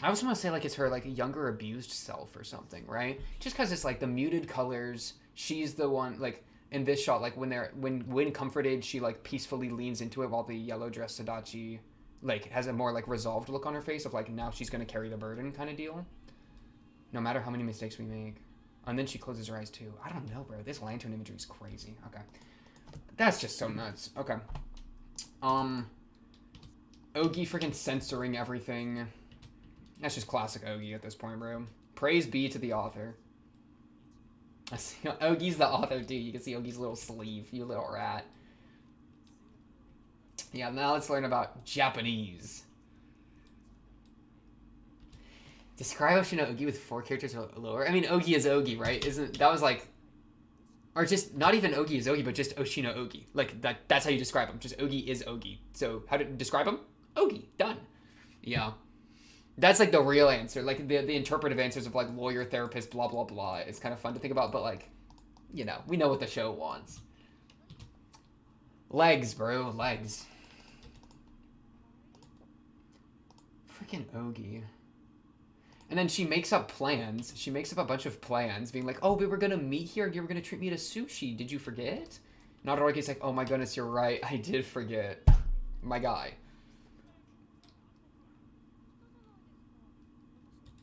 I also want to say like it's her like younger abused self or something, right? Just because it's like the muted colors. She's the one like in this shot, like when comforted, she like peacefully leans into it, while the yellow dress Sodachi like has a more like resolved look on her face of like now she's gonna carry the burden kind of deal. No matter how many mistakes we make. And then she closes her eyes too. I don't know, bro. This lantern imagery is crazy. Okay. That's just so nuts. Okay. Ogi freaking censoring everything. That's just classic Ogi at this point, bro. Praise be to the author. Ogi's the author, dude. You can see Ogi's little sleeve, you little rat. Yeah, now let's learn about Japanese. Describe Oshino Ogi with 4 characters or lower. I mean, Ogi is Ogi, right? Isn't that was like, or just not even Ogi is Ogi, but just Oshino Ogi. Like that's how you describe him. Just Ogi is Ogi. So how to describe him? Ogi. Done. Yeah, that's like the real answer. Like the interpretive answers of like lawyer, therapist, blah blah blah. It's kind of fun to think about, but like, you know, we know what the show wants. Legs, bro, legs. Freaking Ogi. And then she makes up plans. She makes up a bunch of plans, being like, oh, we were going to meet here. You were going to treat me to sushi. Did you forget? And Araragi's like, oh my goodness, you're right. I did forget. My guy.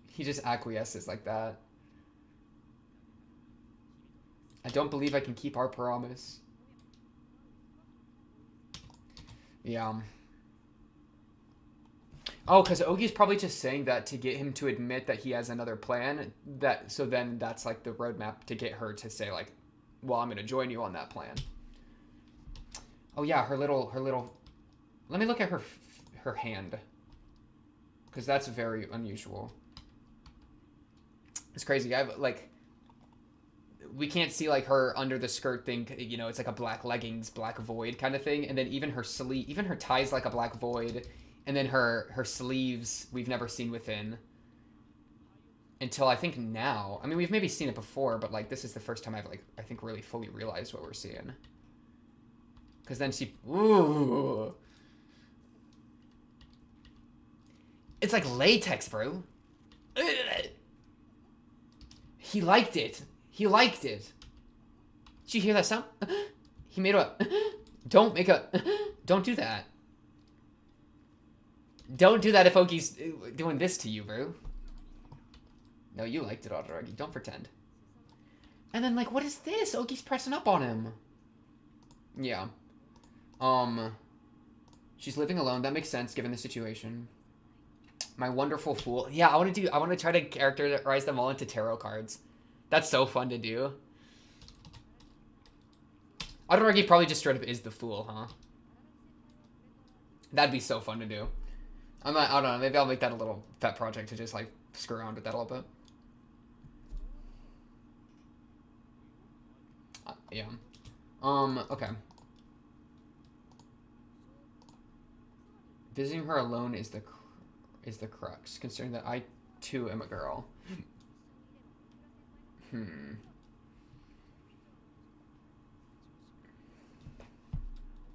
He just acquiesces like that. I don't believe I can keep our promise. Yeah. Oh, because Ogi's probably just saying that to get him to admit that he has another plan. So then that's like the roadmap to get her to say like, well, I'm going to join you on that plan. Oh yeah, her little. Let me look at her hand. Because that's very unusual. It's crazy. I have like, we can't see like her under the skirt thing. You know, it's like a black leggings, black void kind of thing. And then even her sleeve, even her tie's like a black void. And then her sleeves, we've never seen within. Until I think now. I mean, we've maybe seen it before, but like this is the first time I've like, I think really fully realized what we're seeing. Because then she, ooh. It's like latex, bro. Ugh. He liked it. He liked it. Did you hear that sound? He made a, don't make a, don't do that. Don't do that if Ogi's doing this to you, bro. No, you liked it, Araragi. Don't pretend. And then, like, what is this? Ogi's pressing up on him. Yeah. She's living alone. That makes sense given the situation. My wonderful fool. Yeah, I want to try to characterize them all into tarot cards. That's so fun to do. Araragi probably just straight up is the fool, huh? That'd be so fun to do. I don't know. Maybe I'll make that a little pet project to just like screw around with that a little bit. Yeah. Okay. Visiting her alone is the crux, considering that I too am a girl.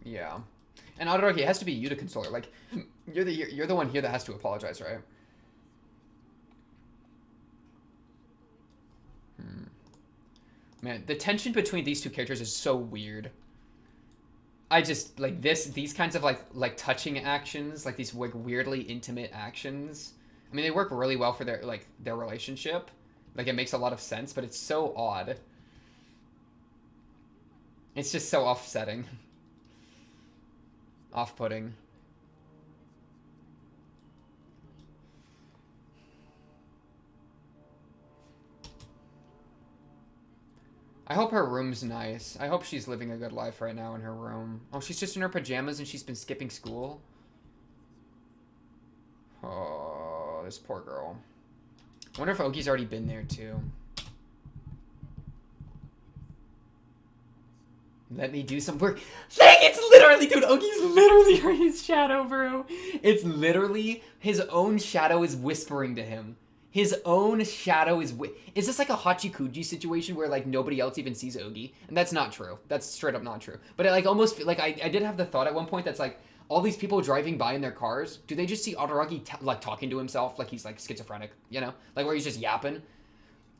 Yeah. And Araragi, it has to be you to console her. Like, you're the one here that has to apologize, right? Man, the tension between these two characters is so weird. I just like these kinds of like touching actions, like these like weirdly intimate actions. I mean, they work really well for their relationship. Like it makes a lot of sense, but it's so odd. It's just so offsetting. Off-putting. I hope her room's nice. I hope she's living a good life right now in her room. Oh, she's just in her pajamas and she's been skipping school? Oh, this poor girl. I wonder if Ogi's already been there too. Let me do some work. Like, it's literally, dude, Ogi's literally his shadow, bro. It's literally his own shadow is whispering to him. His own shadow is this like a Hachikuji situation where like nobody else even sees Ogi? And that's not true. That's straight up not true. But it like almost like I did have the thought at one point that's like all these people driving by in their cars, do they just see Araragi like talking to himself like he's like schizophrenic, you know? Like where he's just yapping?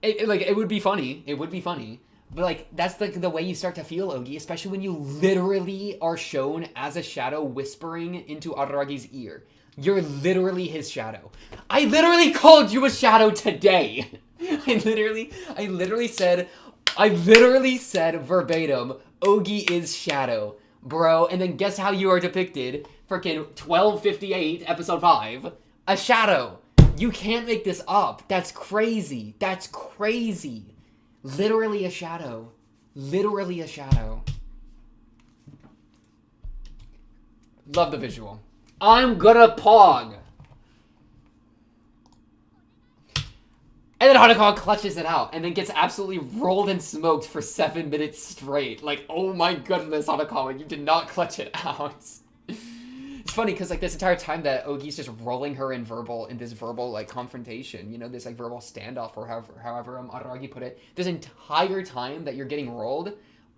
It would be funny. It would be funny. But like that's like the way you start to feel Ogi, especially when you literally are shown as a shadow whispering into Araragi's ear. You're literally his shadow. I literally called you a shadow today. I literally said verbatim, Ogi is shadow, bro. And then guess how you are depicted? Freaking 1258, episode 5. A shadow. You can't make this up. That's crazy. That's crazy. Literally a shadow. Literally a shadow. Love the visual. I'm gonna pog. And then Hanekawa clutches it out and then gets absolutely rolled and smoked for 7 minutes straight. Like, oh my goodness, Hanekawa, you did not clutch it out. It's funny because like this entire time that Ogi's just rolling her in this verbal like confrontation, you know, this like verbal standoff or however Araragi put it. This entire time that you're getting rolled,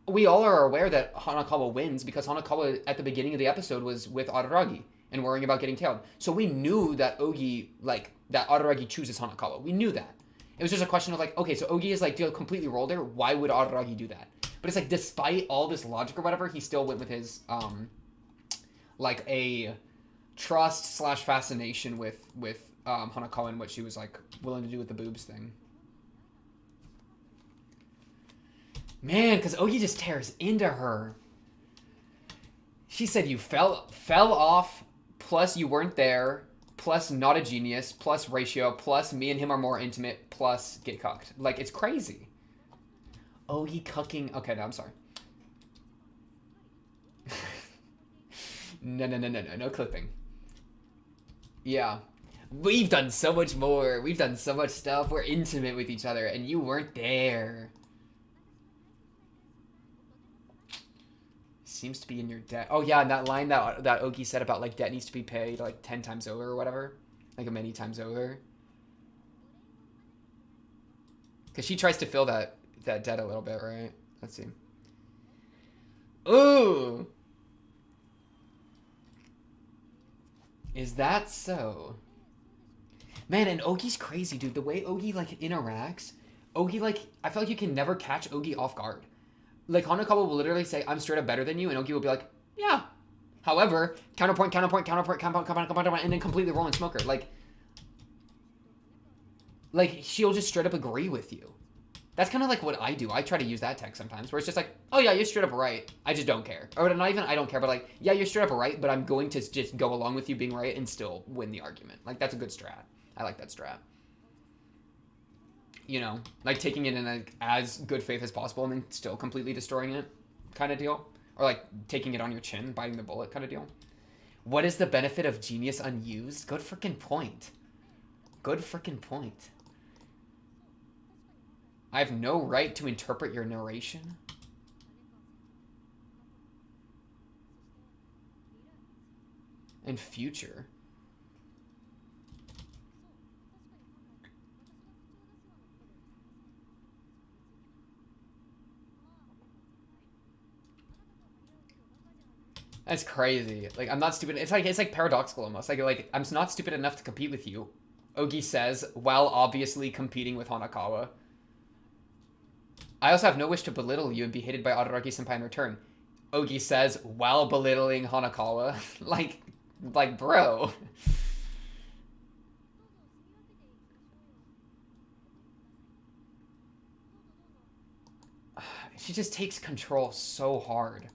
we all are aware that Hanekawa wins because Hanekawa at the beginning of the episode was with Araragi and worrying about getting tailed. So we knew that that Araragi chooses Hanekawa. We knew that. It was just a question of like, okay, so Ogi is like completely rolled her. Why would Araragi do that? But it's like, despite all this logic or whatever, he still went with his, like a trust / fascination with Hanekawa and what she was like willing to do with the boobs thing. Man, because Ogi just tears into her. She said you fell off, plus you weren't there, plus not a genius, plus ratio, plus me and him are more intimate, plus get cucked. Like, it's crazy. Ogi cucking. Okay, no, I'm sorry. No clipping. Yeah. We've done so much more. We've done so much stuff. We're intimate with each other, and you weren't there. Seems to be in your debt. Oh yeah, and that line that Ogi said about like debt needs to be paid like 10 times over or whatever, like many times over. Because she tries to fill that debt a little bit, right? Let's see. Ooh. Is that so? Man, and Ogi's crazy, dude. The way Ogi like interacts, Ogi like I feel like you can never catch Ogi off guard. Like, Hanekawa will literally say, I'm straight up better than you, and Ogi will be like, yeah. However, counterpoint, and then completely roll and smoke her. Like, she'll just straight up agree with you. That's kind of like what I do. I try to use that text sometimes, where it's just like, oh yeah, you're straight up right. I just don't care. Or not even I don't care, but like, yeah, you're straight up right, but I'm going to just go along with you being right and still win the argument. Like, that's a good strat. I like that strat. You know, like taking it in like as good faith as possible and then still completely destroying it kind of deal. Or like taking it on your chin, biting the bullet kind of deal. What is the benefit of genius unused? Good freaking point. Good freaking point. I have no right to interpret your narration. And future. That's crazy. Like, I'm not stupid. It's like paradoxical almost. Like I'm not stupid enough to compete with you, Ogi says, while obviously competing with Hanekawa. I also have no wish to belittle you and be hated by Araragi-senpai in return, Ogi says, while belittling Hanekawa. like, bro. She just takes control so hard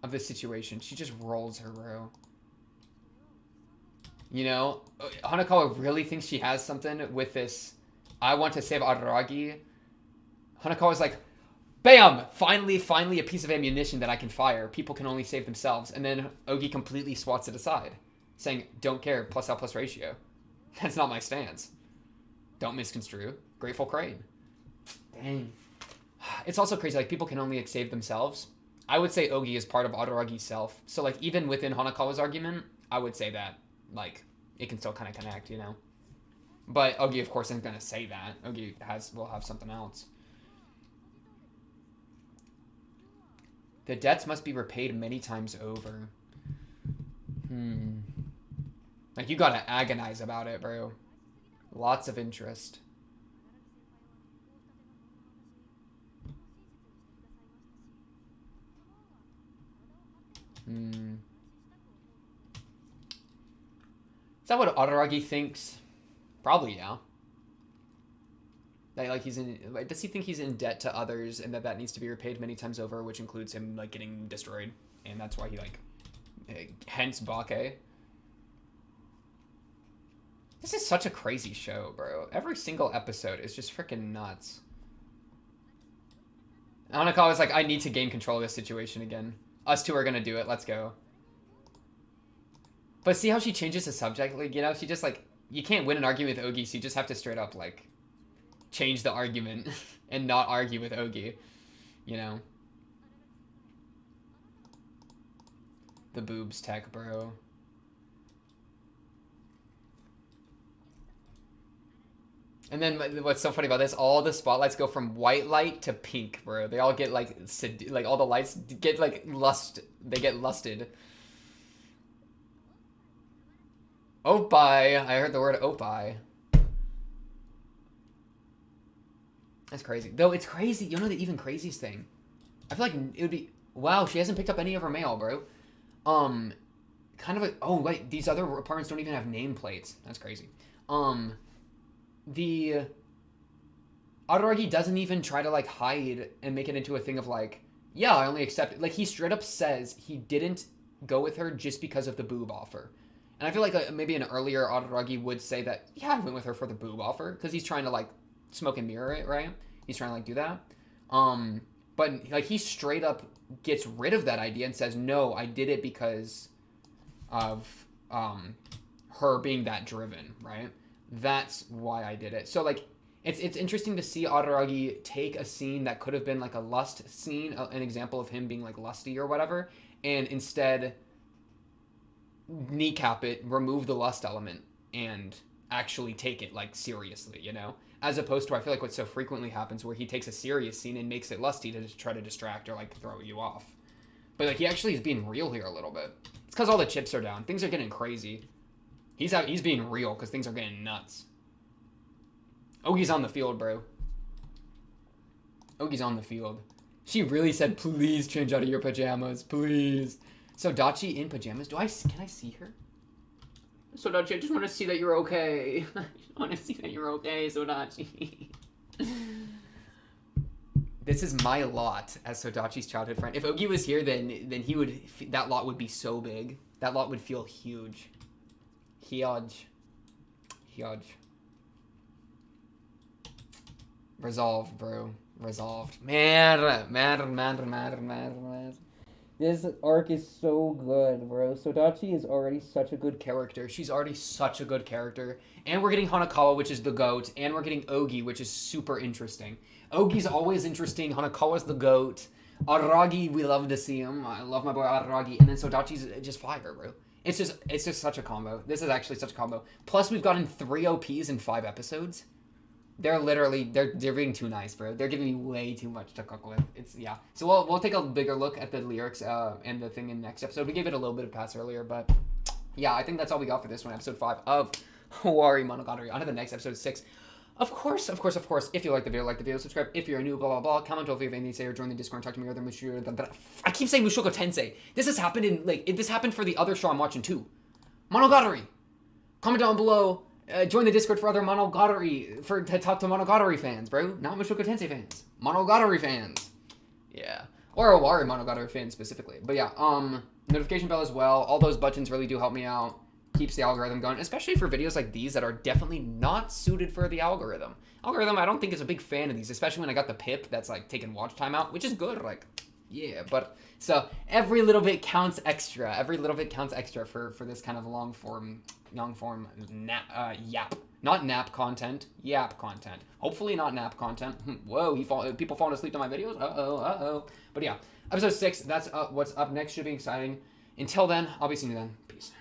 of the situation. She just rolls her, bro. You know, Hanekawa really thinks she has something with this. I want to save Araragi. Hanekawa's like, bam! Finally a piece of ammunition that I can fire. People can only save themselves. And then Ogi completely swats it aside, saying, don't care, plus L plus ratio. That's not my stance. Don't misconstrue. Grateful Crane. Dang. It's also crazy, like, people can only save themselves. I would say Ogi is part of Araragi's self. So, like, even within Hanekawa's argument, I would say that, like, it can still kind of connect, you know? But Ogi, of course, isn't going to say that. Ogi will have something else. The debts must be repaid many times over. Like, you gotta agonize about it, bro. Lots of interest. Is that what Araragi thinks? Probably, yeah. That, like, does he think he's in debt to others and that needs to be repaid many times over, which includes him, like, getting destroyed, and that's why he, like, hence Bake. This is such a crazy show, bro. Every single episode is just freaking nuts. Hanekawa is like, I need to gain control of this situation again. Us two are gonna do it. Let's go. But see how she changes the subject? Like, you know, she just, like, you can't win an argument with Ogi, so you just have to straight up, like, change the argument and not argue with Ogi, you know? The boobs tech, bro. And then what's so funny about this, all the spotlights go from white light to pink, bro. They all get, like, all the lights get, like, they get lusted. Oppai. I heard the word oppai. That's crazy. Though it's crazy. You know the even craziest thing? I feel like it would be... Wow, she hasn't picked up any of her mail, bro. Kind of a... Oh, wait. These other apartments don't even have nameplates. That's crazy. The... Araragi doesn't even try to, like, hide and make it into a thing of, like, yeah, I only accept it. Like, he straight up says he didn't go with her just because of the boob offer. And I feel like maybe an earlier Araragi would say that, yeah, I went with her for the boob offer. Because he's trying to, like, smoke and mirror it, right? He's trying to, like, do that. But, like, he straight up gets rid of that idea and says, no, I did it because of her being that driven, right? That's why I did it. So, like, it's interesting to see Araragi take a scene that could have been, like, a lust scene, an example of him being, like, lusty or whatever, and instead kneecap it, remove the lust element, and actually take it, like, seriously, you know? As opposed to, I feel like what so frequently happens where he takes a serious scene and makes it lusty to just try to distract or, like, throw you off. But, like, he actually is being real here a little bit. It's because all the chips are down. Things are getting crazy. He's being real because things are getting nuts. Ogi's on the field, bro. Ogi's on the field. She really said, please change out of your pajamas, please. Sodachi in pajamas? Can I see her? Sodachi, I just want to see that you're okay. I just want to see that you're okay, Sodachi. This is my lot as Sodachi's childhood friend. If Ogi was here, then he would, that lot would be so big. That lot would feel huge. Huge. Resolved, bro. Resolved. Man. This arc is so good, bro. Sodachi is already such a good character. She's already such a good character. And we're getting Hanekawa, which is the GOAT. And we're getting Ogi, which is super interesting. Ogi's always interesting. Hanekawa's the GOAT. Aragi, we love to see him. I love my boy Aragi. And then Sodachi's just fire, bro. It's just such a combo. This is actually such a combo. Plus, we've gotten 3 OPs in 5 episodes. They're being too nice, bro. They're giving me way too much to cook with. Yeah. So we'll take a bigger look at the lyrics and the thing in the next episode. We gave it a little bit of pass earlier, but yeah, I think that's all we got for this one, episode 5 of Owarimonogatari. On to the next episode 6. Of course, if you like the video, subscribe if you're new, blah, blah, blah. Comment if you have anything to say or join the Discord and talk to me or other Mushoku. I keep saying Mushoku Tensei. This has happened this happened for the other show I'm watching too. Monogatari. Comment down below. Join the Discord for other Monogatari, to talk to Monogatari fans, bro. Not Mushoku Tensei fans. Monogatari fans. Yeah. Or Owarimonogatari fans specifically. But yeah, notification bell as well. All those buttons really do help me out. Keeps the algorithm going, especially for videos like these that are definitely not suited for the algorithm. I don't think is a big fan of these, especially when I got the pip that's like taking watch time out, which is good. Like, yeah, but so every little bit counts extra. Every little bit counts extra for this kind of long form yap, not nap content, yap content. Hopefully not nap content. Whoa, people falling asleep to my videos. Uh-oh. But yeah, episode 6. That's what's up next. Should be exciting. Until then, I'll be seeing you then. Peace.